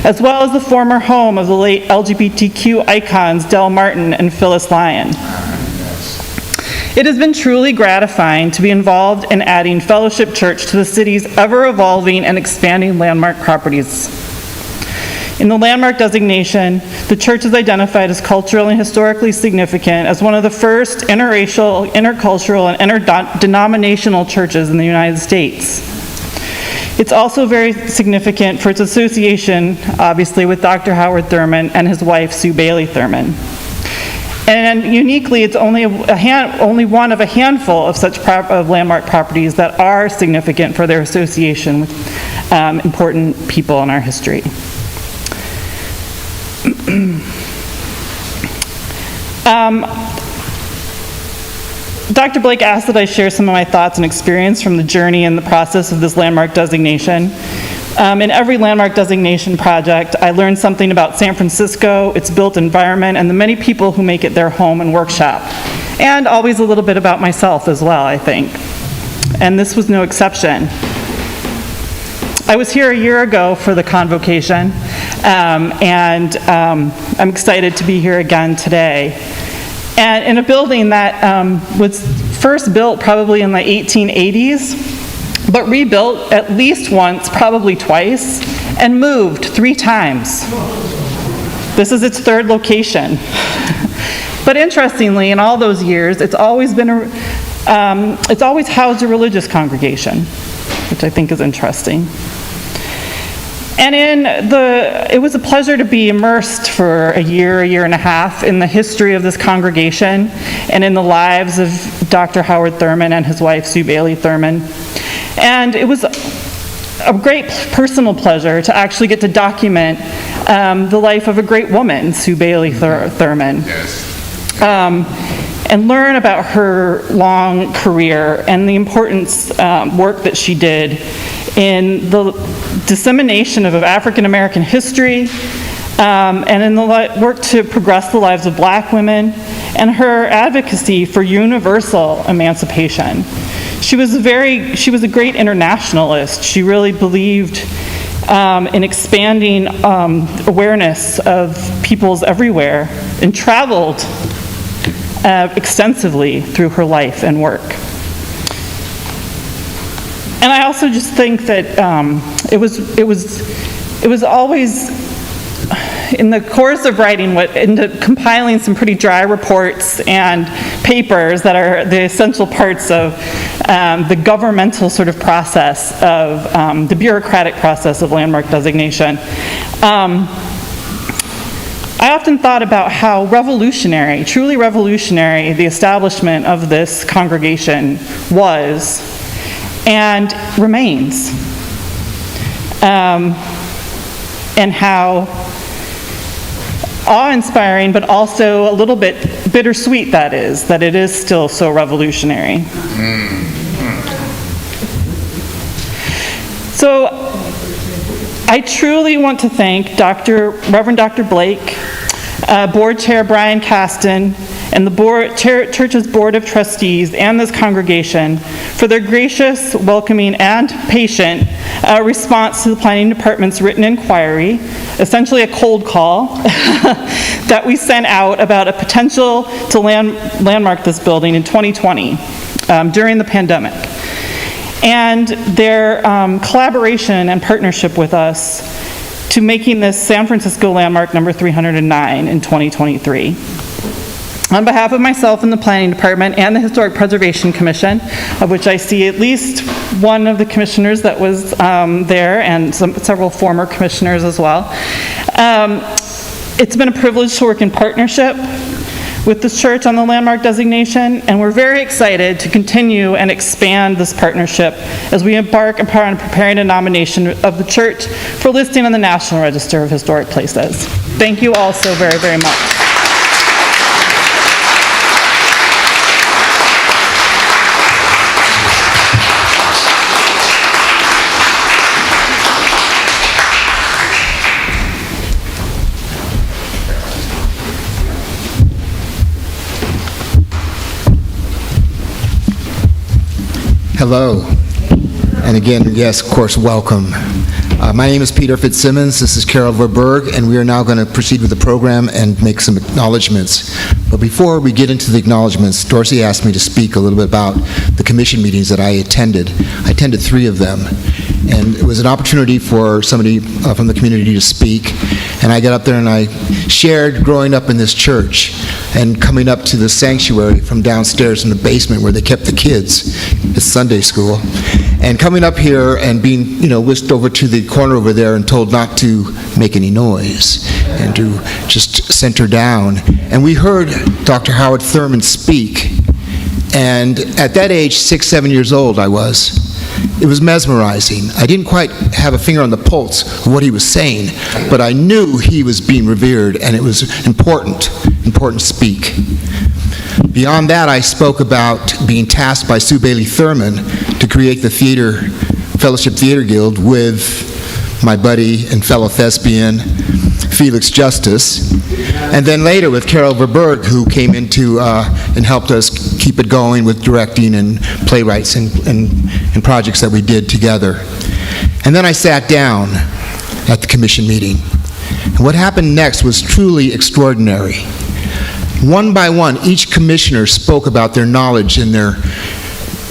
as well as the former home of the late LGBTQ icons Del Martin and Phyllis Lyon. It has been truly gratifying to be involved in adding Fellowship Church to the city's ever-evolving and expanding landmark properties. In the landmark designation, the church is identified as culturally and historically significant as one of the first interracial, intercultural, and interdenominational churches in the United States. It's also very significant for its association, obviously, with Dr. Howard Thurman and his wife, Sue Bailey Thurman. And uniquely, it's only one of a handful of such landmark properties that are significant for their association with important people in our history. Dr. Blake asked that I share some of my thoughts and experience from the journey and the process of this landmark designation. In every landmark designation project, I learned something about San Francisco, its built environment, and the many people who make it their home and workshop. And always a little bit about myself as well, I think. And this was no exception. I was here a year ago for the convocation, and I'm excited to be here again today. And in a building that was first built probably in the 1880s, but rebuilt at least once, probably twice, and moved 3 times. This is its 3rd location. But interestingly, in all those years, it's always housed a religious congregation, which I think is interesting. And it was a pleasure to be immersed for a year and a half in the history of this congregation and in the lives of Dr. Howard Thurman and his wife, Sue Bailey Thurman. And it was a great personal pleasure to actually get to document the life of a great woman, Sue Bailey Thurman. Yes. And learn about her long career and the importance work that she did in the dissemination of African American history, and in the work to progress the lives of Black women, and her advocacy for universal emancipation. She was a great internationalist. She really believed in expanding awareness of peoples everywhere, and traveled extensively through her life and work. And I also just think that it was always in the course of writing, compiling some pretty dry reports and papers that are the essential parts of the governmental sort of process of the bureaucratic process of landmark designation. I often thought about how revolutionary, truly revolutionary, the establishment of this congregation was and remains, and how awe-inspiring, but also a little bit bittersweet that it is still so revolutionary. So I truly want to thank Reverend Dr. Blake, Board Chair Brian Caston, and the Church's Board of Trustees and this congregation for their gracious, welcoming, and patient response to the Planning Department's written inquiry, essentially a cold call, that we sent out about a potential to landmark this building in 2020 during the pandemic. And their collaboration and partnership with us to making this San Francisco landmark number 309 in 2023. On behalf of myself and the Planning Department and the Historic Preservation Commission, of which I see at least one of the commissioners that was there, and several former commissioners as well, it's been a privilege to work in partnership with this church on the landmark designation, and we're very excited to continue and expand this partnership as we embark upon preparing a nomination of the church for listing on the National Register of Historic Places. Thank you all so very, very much. Hello, and again, yes, of course, welcome. My name is Peter Fitzsimmons, this is Carol Verberg, and we are now going to proceed with the program and make some acknowledgments. But before we get into the acknowledgments, Dorsey asked me to speak a little bit about the commission meetings that I attended. I attended 3 of them, and it was an opportunity for somebody from the community to speak, and I got up there and I shared growing up in this church and coming up to the sanctuary from downstairs in the basement where they kept the kids at Sunday school, and coming up here and being, whisked over to the corner over there and told not to make any noise and to just center down. And we heard Dr. Howard Thurman speak, and at that age, 6, 7 years old I was. It was mesmerizing. I didn't quite have a finger on the pulse of what he was saying, but I knew he was being revered, and it was important to speak. Beyond that, I spoke about being tasked by Sue Bailey Thurman to create the Fellowship Theater Guild with my buddy and fellow thespian, Felix Justice, and then later with Carol Verberg, who came into and helped us keep it going with directing and playwrights and projects that we did together. And then I sat down at the commission meeting. And what happened next was truly extraordinary. One by one, each commissioner spoke about their knowledge and their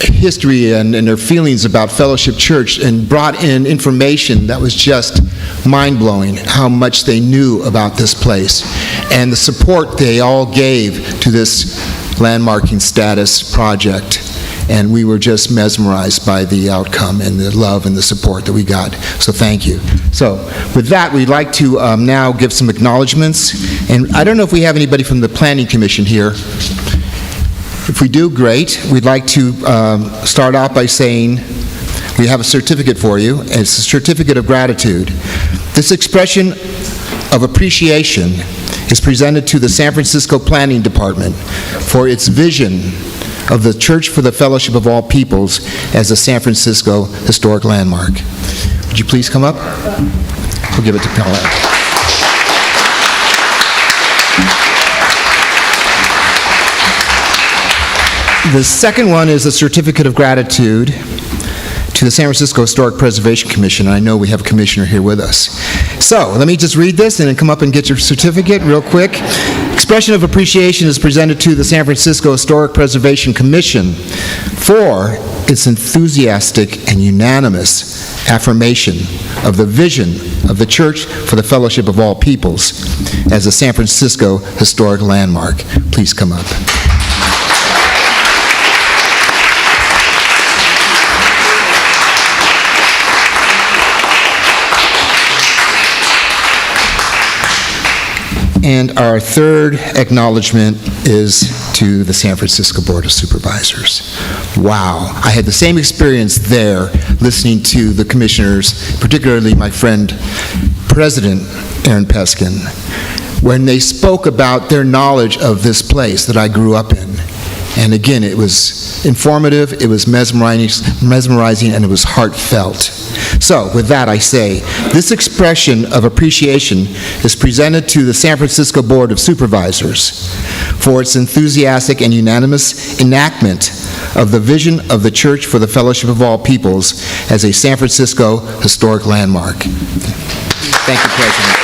history and their feelings about Fellowship Church, and brought in information that was just mind-blowing, how much they knew about this place and the support they all gave to this landmarking status project. And we were just mesmerized by the outcome and the love and the support that we got. So thank you. So with that, we'd like to now give some acknowledgments. And I don't know if we have anybody from the Planning Commission here. If we do, great. We'd like to start out by saying we have a certificate for you. It's a certificate of gratitude. This expression of appreciation is presented to the San Francisco Planning Department for its vision of the Church for the Fellowship of All Peoples as a San Francisco historic landmark. Would you please come up? We'll give it to Paulette. The second one is a certificate of gratitude to the San Francisco Historic Preservation Commission. I know we have a commissioner here with us. So let me just read this and then come up and get your certificate real quick. Expression of appreciation is presented to the San Francisco Historic Preservation Commission for its enthusiastic and unanimous affirmation of the vision of the Church for the Fellowship of All Peoples as a San Francisco historic landmark. Please come up. And our third acknowledgement is to the San Francisco Board of Supervisors. Wow, I had the same experience there listening to the commissioners, particularly my friend, President Aaron Peskin, when they spoke about their knowledge of this place that I grew up in. And again, it was informative, it was mesmerizing, and it was heartfelt. So, with that, I say, this expression of appreciation is presented to the San Francisco Board of Supervisors for its enthusiastic and unanimous enactment of the vision of the Church for the Fellowship of All Peoples as a San Francisco historic landmark. Thank you, President.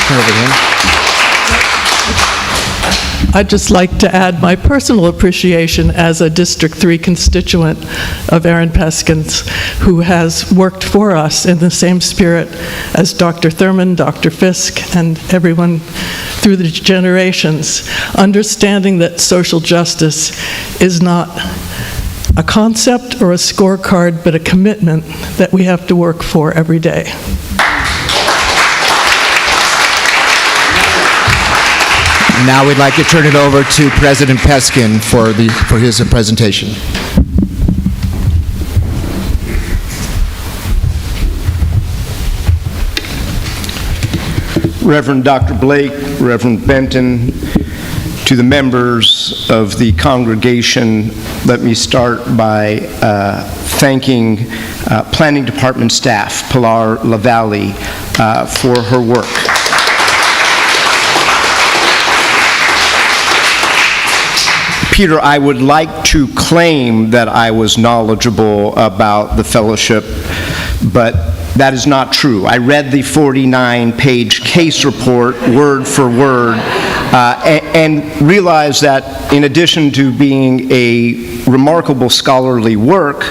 Turn over to him. I'd just like to add my personal appreciation as a District 3 constituent of Aaron Peskin's, who has worked for us in the same spirit as Dr. Thurman, Dr. Fisk, and everyone through the generations, understanding that social justice is not a concept or a scorecard, but a commitment that we have to work for every day. Now we'd like to turn it over to President Peskin for his presentation. Reverend Dr. Blake, Reverend Benton, to the members of the congregation, let me start by thanking Planning Department staff, Pilar LaValle, for her work. Peter, I would like to claim that I was knowledgeable about the fellowship, but that is not true. I read the 49-page case report word for word and realized that in addition to being a remarkable scholarly work,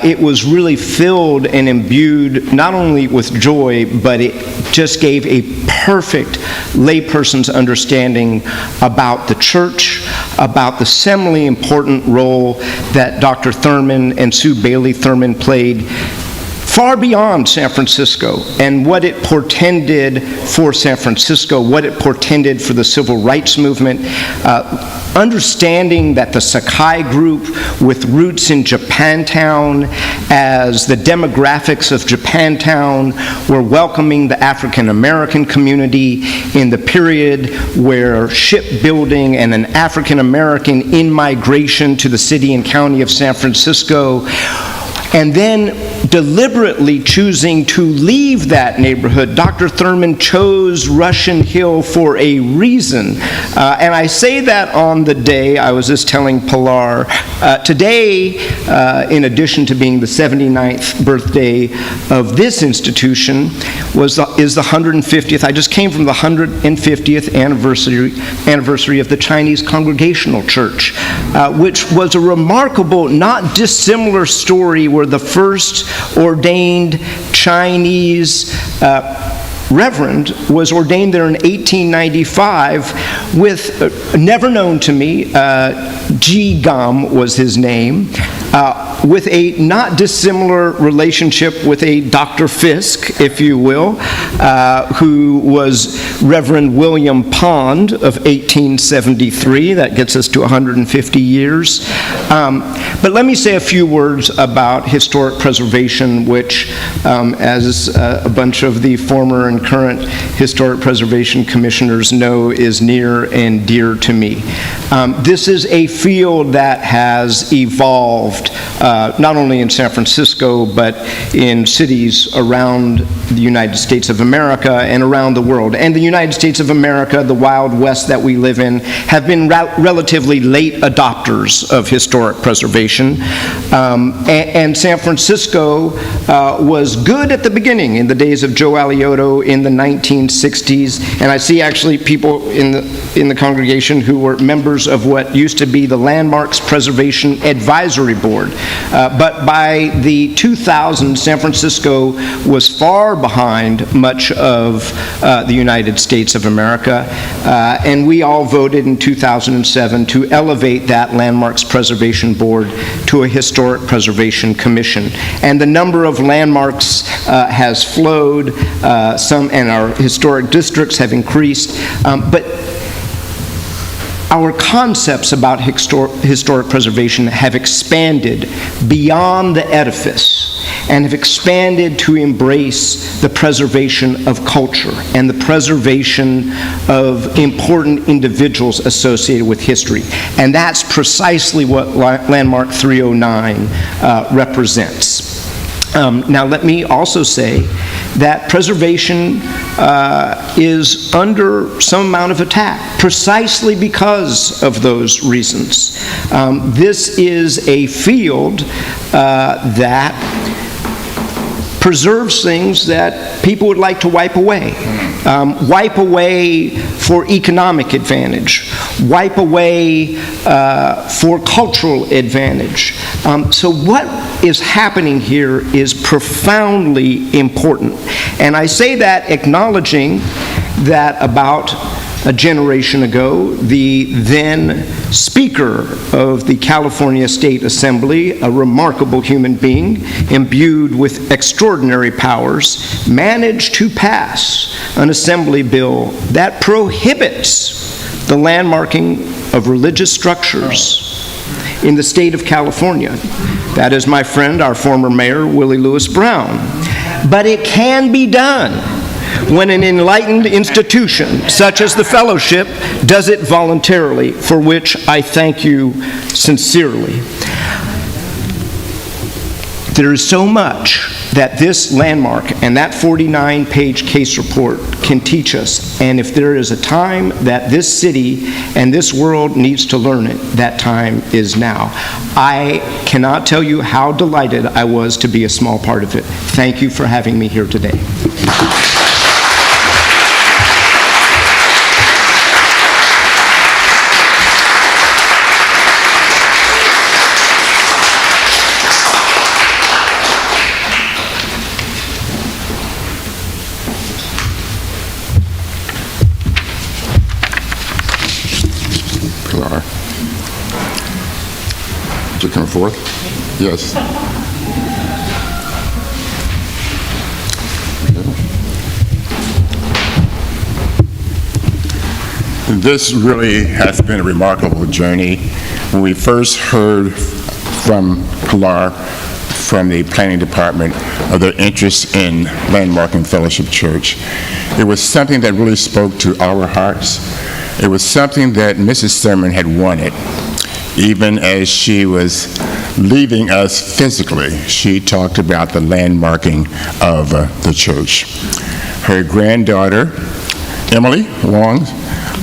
it was really filled and imbued not only with joy, but it just gave a perfect layperson's understanding about the church, about the seminally important role that Dr. Thurman and Sue Bailey Thurman played far beyond San Francisco, and what it portended for San Francisco, what it portended for the civil rights movement, understanding that the Sakai group with roots in Japantown, as the demographics of Japantown were welcoming the African American community in the period where shipbuilding and an African American in-migration to the city and county of San Francisco, and then deliberately choosing to leave that neighborhood. Dr. Thurman chose Russian Hill for a reason. And I say that on the day, I was just telling Pilar, today, in addition to being the 79th birthday of this institution, is the 150th. I just came from the 150th anniversary of the Chinese Congregational Church, which was a remarkable, not dissimilar story where the first ordained Chinese reverend was ordained there in 1895 with, never known to me, Ji Gam was his name, with a not dissimilar relationship with a Dr. Fisk, if you will, who was Reverend William Pond of 1873. That gets us to 150 years. But let me say a few words about historic preservation, which, as a bunch of the former and current historic preservation commissioners know, is near and dear to me. This is a field that has evolved not only in San Francisco, but in cities around the United States of America and around the world. And the United States of America, the Wild West that we live in, have been relatively late adopters of historic preservation. And San Francisco was good at the beginning, in the days of Joe Alioto in the 1960s. And I see actually people in the congregation who were members of what used to be the Landmarks Preservation Advisory Board. But by the 2000s, San Francisco was far behind much of the United States of America. And we all voted in 2007 to elevate that Landmarks Preservation Board to a Historic Preservation Commission. And the number of landmarks has flowed, and our historic districts have increased. But our concepts about historic preservation have expanded beyond the edifice and have expanded to embrace the preservation of culture and the preservation of important individuals associated with history. And that's precisely what Landmark 309 represents. Now, let me also say that preservation is under some amount of attack, precisely because of those reasons. This is a field that preserves things that people would like to wipe away. Wipe away for economic advantage. Wipe away for cultural advantage. So what is happening here is profoundly important. And I say that acknowledging that about a generation ago, the then Speaker of the California State Assembly, a remarkable human being imbued with extraordinary powers, managed to pass an assembly bill that prohibits the landmarking of religious structures in the state of California. That is my friend, our former mayor, Willie Lewis Brown. But it can be done when an enlightened institution, such as the Fellowship, does it voluntarily, for which I thank you sincerely. There is so much that this landmark and that 49-page case report can teach us, and if there is a time that this city and this world needs to learn it, that time is now. I cannot tell you how delighted I was to be a small part of it. Thank you for having me here today. Would you come forth? Yes. This really has been a remarkable journey. When we first heard from Pilar, from the planning department, of their interest in landmarking Fellowship Church, it was something that really spoke to our hearts. It was something that Mrs. Thurman had wanted. Even as she was leaving us physically, she talked about the landmarking of the church. Her granddaughter, Emily Long,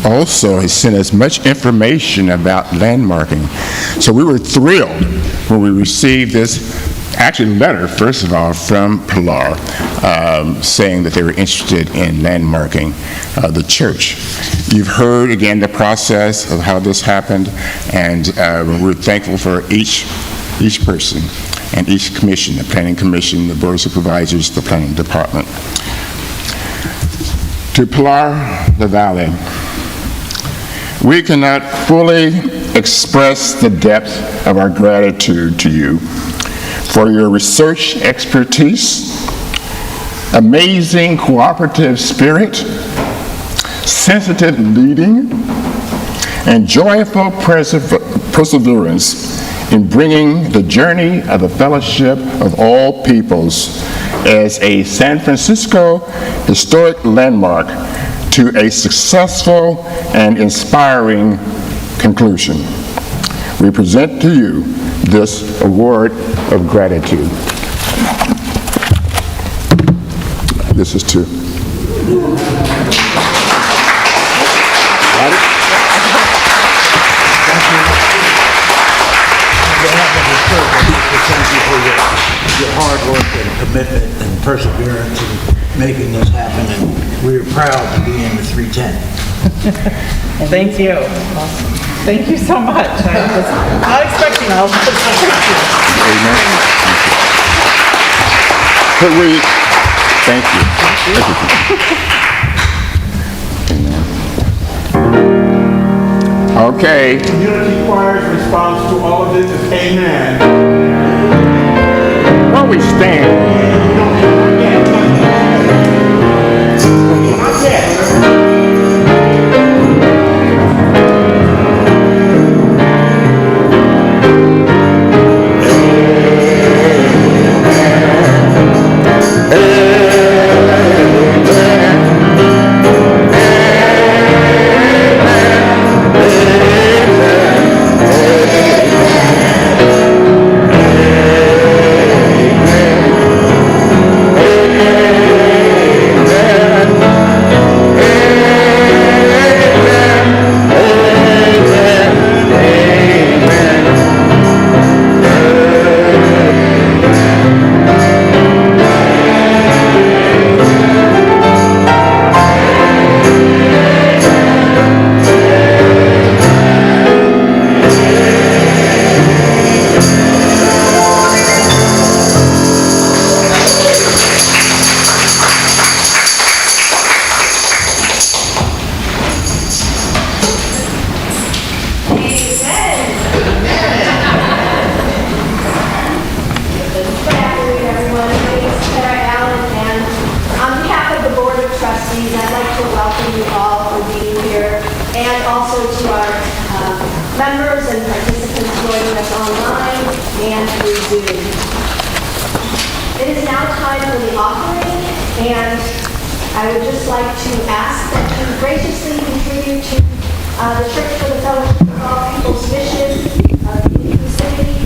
also has sent us much information about landmarking. So we were thrilled when we received this letter, first of all, from Pilar, saying that they were interested in landmarking the church. You've heard, again, the process of how this happened, and we're thankful for each person and each commission, the Planning Commission, the Board of Supervisors, the Planning Department. To Pilar LaValle, we cannot fully express the depth of our gratitude to you for your research expertise, amazing cooperative spirit, sensitive leading, and joyful perseverance in bringing the journey of the Fellowship of All Peoples as a San Francisco historic landmark to a successful and inspiring conclusion. We present to you this award of gratitude. This is to Thank you for your hard work and commitment and perseverance in making this happen, and we're proud to be in the 310. Thank you. Thank you so much. I was not expecting all this. Amen. Could we, thank you. Amen. Okay. Community choir's response to all of this is amen. While we stand. members and participants joining us online and through Zoom. It is now time for the offering, and I would just like to ask that you graciously contribute to the Church for the Fellowship of All People's mission of inclusivity.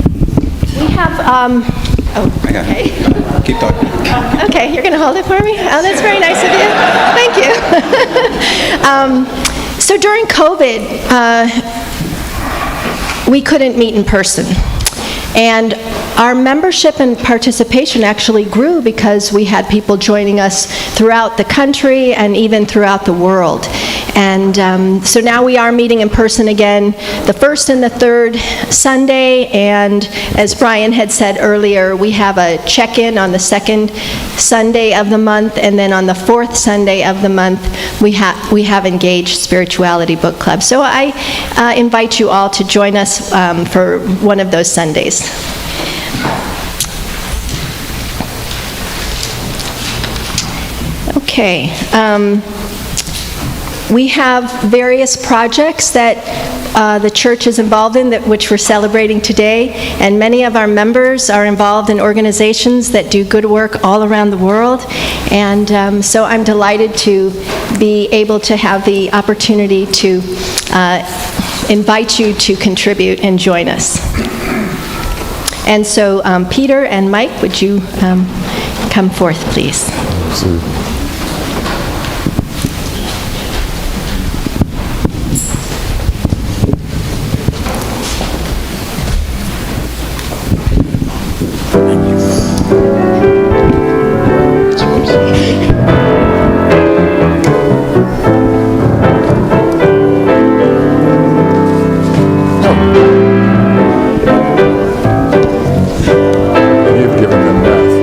We have, okay. Keep talking. Okay, you're going to hold it for me? Oh, that's very nice of you. Thank you. So during COVID, we couldn't meet in person. And our membership and participation actually grew because we had people joining us throughout the country and even throughout the world. And so now we are meeting in person again the first and the third Sunday, and as Brian had said earlier, we have a check-in on the second Sunday of the month, and then on the fourth Sunday of the month we have Engaged Spirituality Book Club. So I invite you all to join us for one of those Sundays. Okay. We have various projects that the church is involved in, which we're celebrating today, and many of our members are involved in organizations that do good work all around the world, and so I'm delighted to be able to have the opportunity to invite you to contribute and join us. And so Peter and Mike, would you come forth, please? Absolutely. You've given them breath.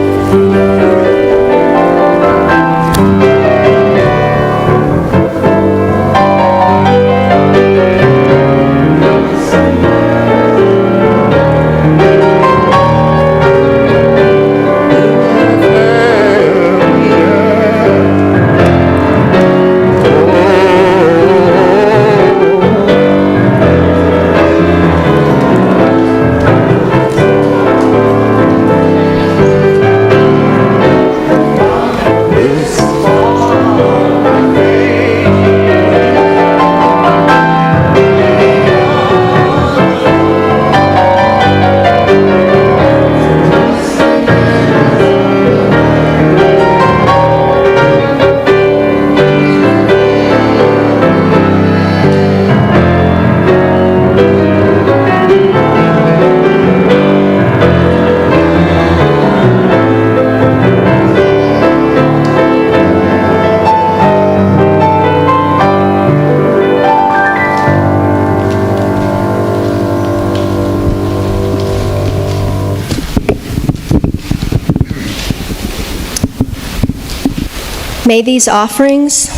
May these offerings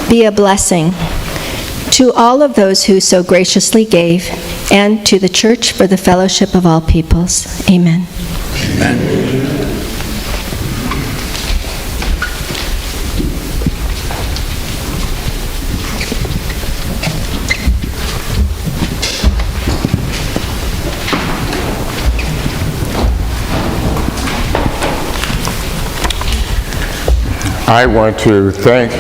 be a blessing to all of those who so graciously gave, and to the Church for the Fellowship of All Peoples. Amen. I want to thank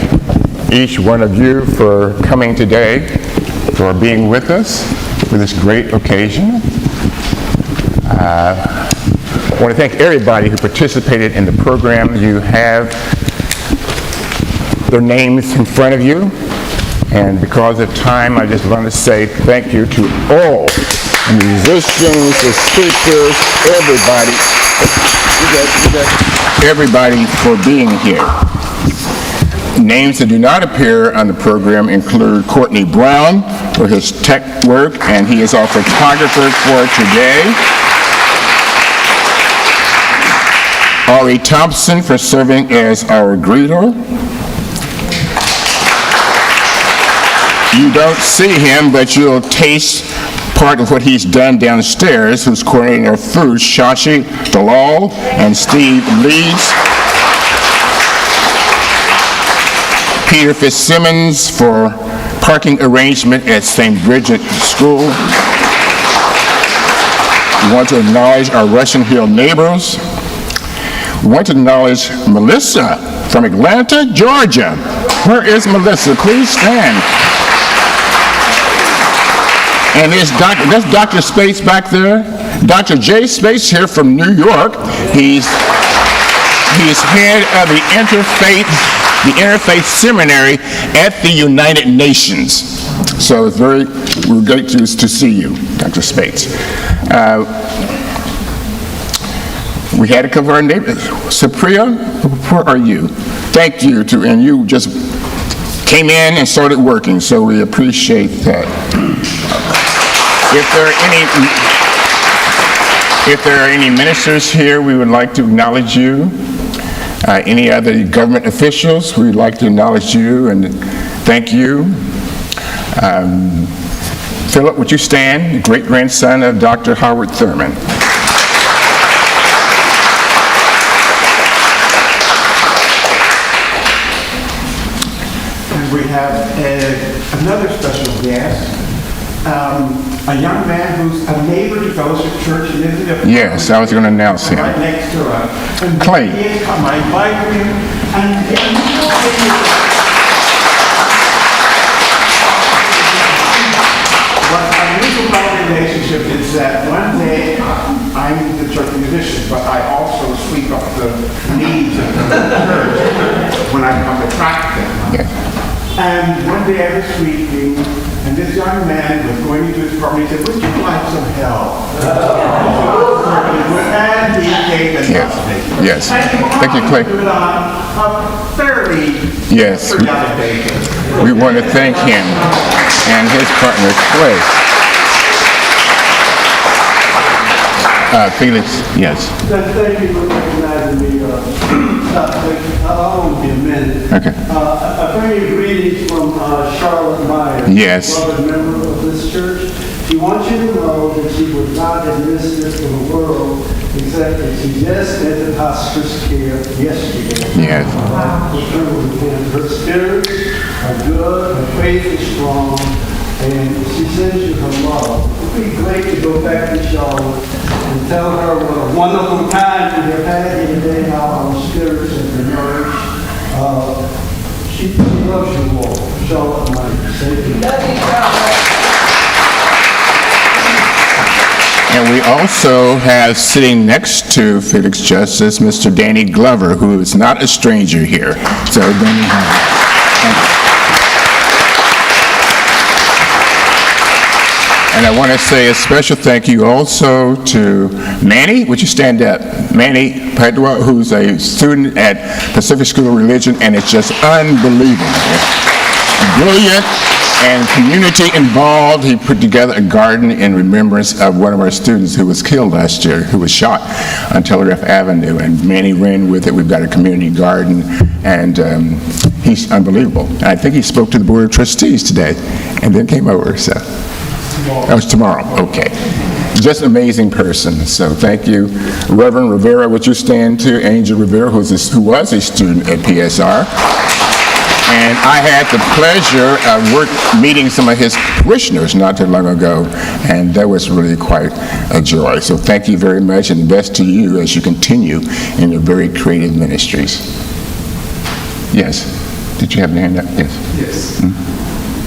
each one of you for coming today, for being with us for this great occasion. I want to thank everybody who participated in the program. You have their names in front of you, and because of time, I just want to say thank you to all the musicians, the speakers, everybody for being here. Names that do not appear on the program include Courtney Brown for his tech work, and he is our photographer for today. Ari Thompson for serving as our greeter. You don't see him, but you'll taste part of what he's done downstairs, who's coordinating our food, Shashi Dalal and Steve Leeds. Peter Fitzsimmons for parking arrangement at St. Bridget School. We want to acknowledge our Russian Hill neighbors. We want to acknowledge Melissa from Atlanta, Georgia. Where is Melissa? Please stand. And that's Dr. Spates back there. Dr. J. Spates here from New York. He's head of the Interfaith Seminary at the United Nations. So it's we're great to see you, Dr. Spates. We had a couple of our neighbors. Supriya, where are you? Thank you and you just came in and started working, so we appreciate that. If there are any ministers here, we would like to acknowledge you. Any other government officials, we'd like to acknowledge you and thank you. Philip, would you stand? Great-grandson of Dr. Howard Thurman. And we have another special guest. A young man who's a neighbor to Fellowship Church and lives in Yes, I was going to announce him. right next to us. And Clay. He has come. I invited him, and what unusual about the relationship is that one day I'm the church musician, but I also sweep up the needs of the church when I come to practice. Yes. And one day I was sweeping, and this young man was going into his apartment. He said, "Would you like some help?" And he came and Yes. Thank you, Clay. do it on a fairly Yes. periodic basis. We want to thank him and his partner, Clay. Felix, yes. Thank you for recognizing me. I'll only be a minute. Okay. I bring you greetings from Charlotte Meyer. Yes. Beloved member of this church. She wants you to know that she would not have missed it for the world, except that she just entered hospice care yesterday. Yes. Her spirits are good, her faith is strong, and she sends you her love. It would be great to go back to Charlotte and tell her what a wonderful time we have had here today, how our spirits have been nourished. She loves you all. Charlotte Meyer. Thank you. And we also have sitting next to Felix Justice, Mr. Danny Glover, who is not a stranger here. So, Danny, and I want to say a special thank you also to Manny. Would you stand up? Manny Padua, who's a student at Pacific School of Religion, and it's just unbelievable. brilliant and community involved. He put together a garden in remembrance of one of our students who was killed last year, who was shot on Telegraph Avenue, and Manny ran with it. We've got a community garden, and he's unbelievable. And I think he spoke to the Board of Trustees today, and then came over, so. That was tomorrow, okay. Just an amazing person, so thank you. Reverend Rivera, would you stand to? Angel Rivera, who was a student at PSR. And I had the pleasure of meeting some of his parishioners not too long ago, and that was really quite a joy. So thank you very much, and the best to you as you continue in your very creative ministries. Yes. Did you have your hand up? Yes. Yes.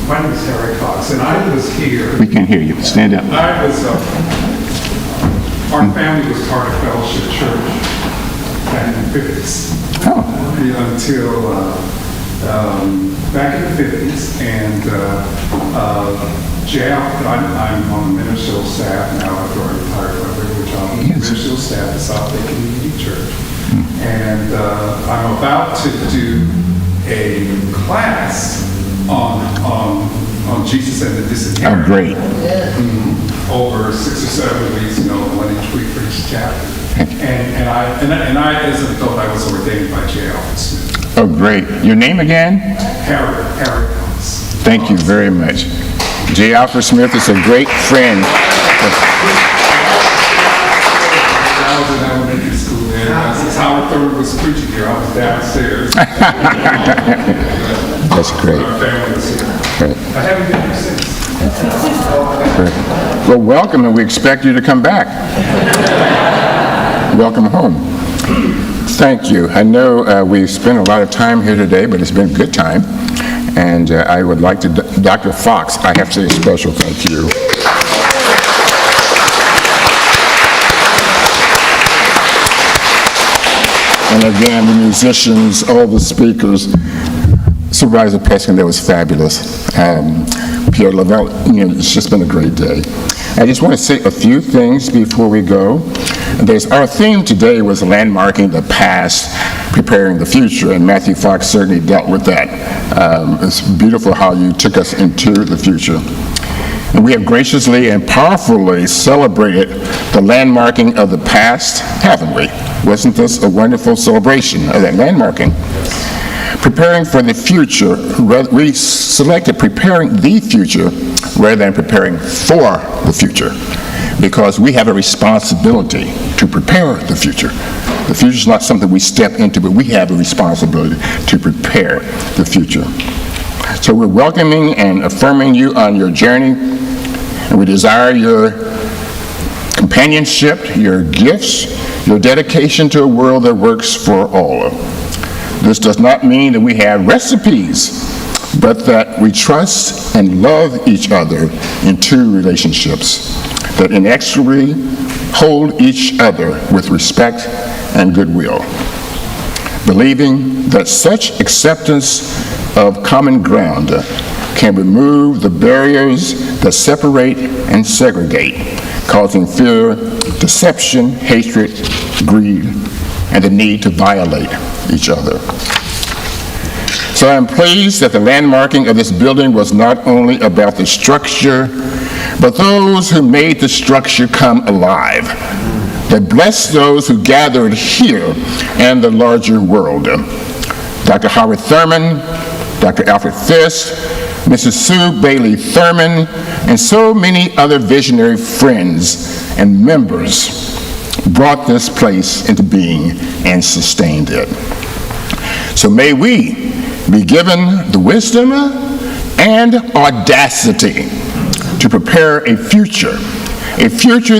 My name is Harry Cox, and I was here. We can hear you. Stand up. I was, our family was part of Fellowship Church back in the 50s. Oh. Until back in the 50s, and I'm on the ministerial staff now after I retired from my regular job. I'm the ministerial staff at South Bay Community Church. And I'm about to do a class on Jesus and the Disinherited. Oh, great. Over 6 or 7 weeks, one each week for each chapter. And I, as an adult, I was ordained by J. Alfred Smith. Oh, great. Your name again? Harry Cox. Thank you very much. J. Alfred Smith is a great friend. I was in elementary school there. Since Howard Thurman was preaching here, I was downstairs. That's great. Our family was here. Great. I haven't been here since. Great. Well, welcome, and we expect you to come back. Welcome home. Thank you. I know we've spent a lot of time here today, but it's been a good time. And I would like to, Dr. Fox, I have to say a special thank you. And again, the musicians, all the speakers, Supervisor Peskin, that was fabulous. Pierre Lavelle, it's just been a great day. I just want to say a few things before we go. Our theme today was landmarking the past, preparing the future, and Matthew Fox certainly dealt with that. It's beautiful how you took us into the future. And we have graciously and powerfully celebrated the landmarking of the past, haven't we? Wasn't this a wonderful celebration of that landmarking? Preparing for the future, we selected preparing the future rather than preparing for the future, because we have a responsibility to prepare the future. The future is not something we step into, but we have a responsibility to prepare the future. So we're welcoming and affirming you on your journey, and we desire your companionship, your gifts, your dedication to a world that works for all. This does not mean that we have recipes, but that we trust and love each other in two relationships that inexorably hold each other with respect and goodwill, believing that such acceptance of common ground can remove the barriers that separate and segregate, causing fear, deception, hatred, greed, and the need to violate each other. So I'm pleased that the landmarking of this building was not only about the structure, but those who made the structure come alive, that blessed those who gathered here and the larger world. Dr. Howard Thurman, Dr. Alfred Fisk, Mrs. Sue Bailey Thurman, and so many other visionary friends and members brought this place into being and sustained it. So may we be given the wisdom and audacity to prepare a future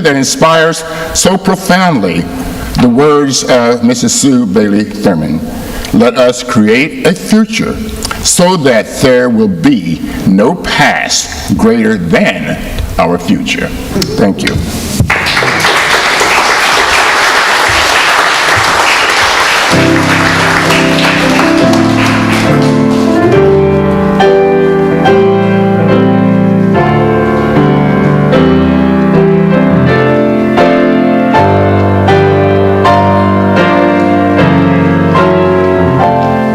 that inspires so profoundly the words of Mrs. Sue Bailey Thurman. Let us create a future so that there will be no past greater than our future. Thank you.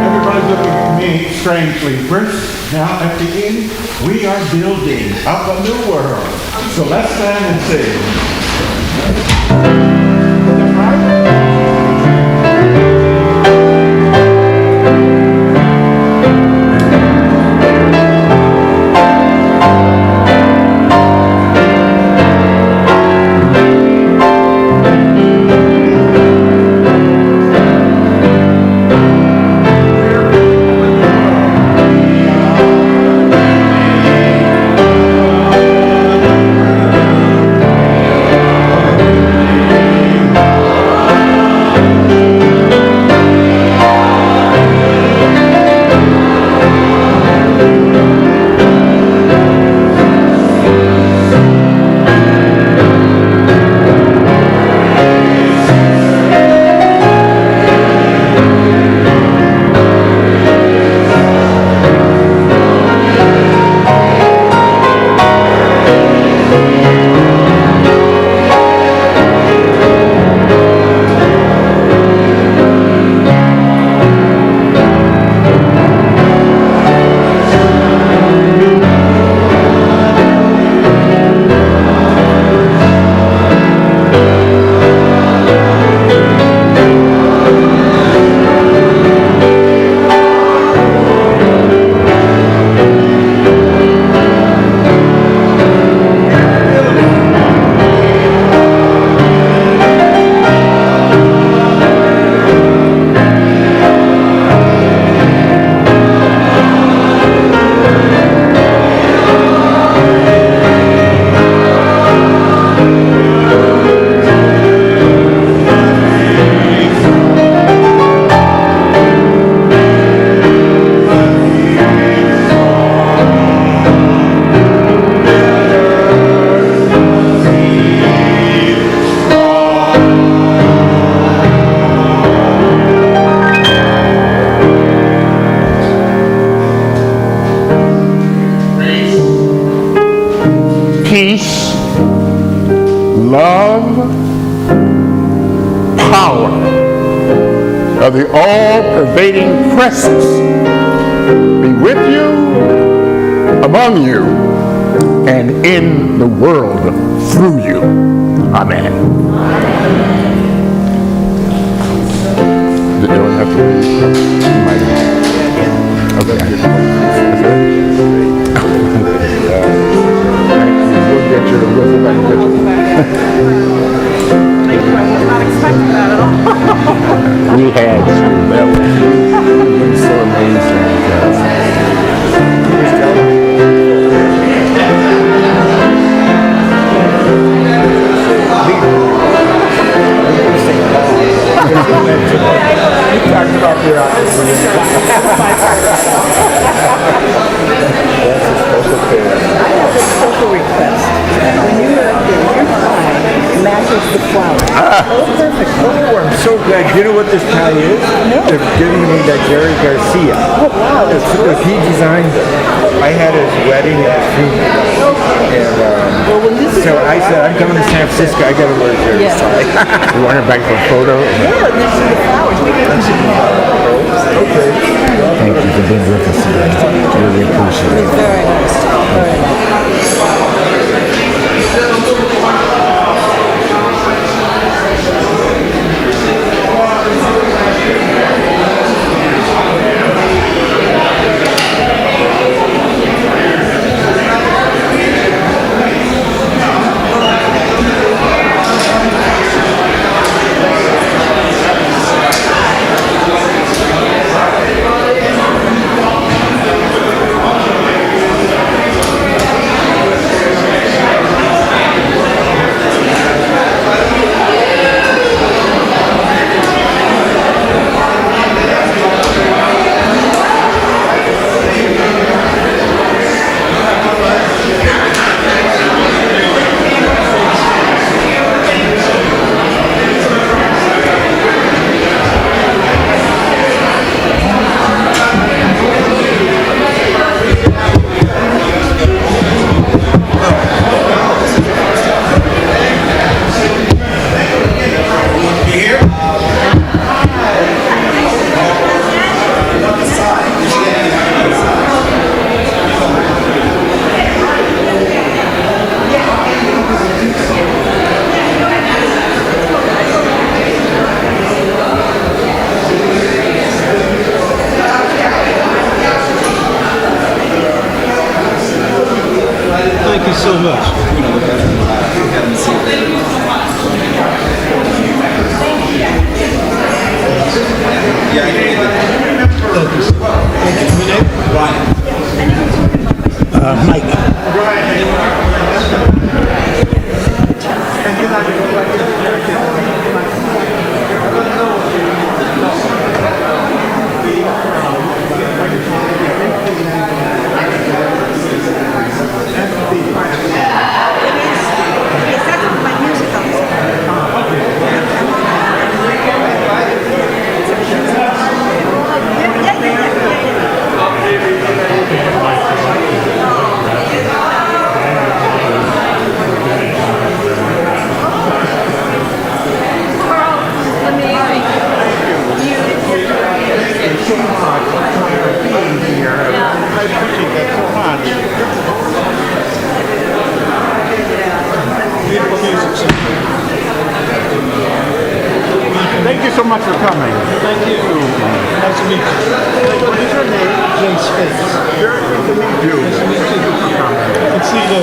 Everybody's looking at me. strangely. First, now at the end, we are building up a new world. So let's stand and sing. Peace, love, power of the all-pervading presence be with you, among you, and in the world through you. Amen. You don't have to read. You might have. Okay. We'll get you. We'll see if I can get you. Thank you. I was not expecting that at all. We had you. That was so amazing. I'm so glad. You know what this tie is? No. They're giving me that Jerry Garcia. Oh, wow. If he designed it. I had his wedding at his funeral. And so I said, I'm coming to San Francisco. I got to wear Jerry's tie. You want it back for a photo? Yeah, this is the flowers. Okay. Thank you for being with us today. Really appreciate it. Very nice. Very nice. Thank you so much for coming. Thank you. Nice to meet you. What is your name? Jay Space. Very good to meet you. Nice to meet you. Thank you for coming. I can see the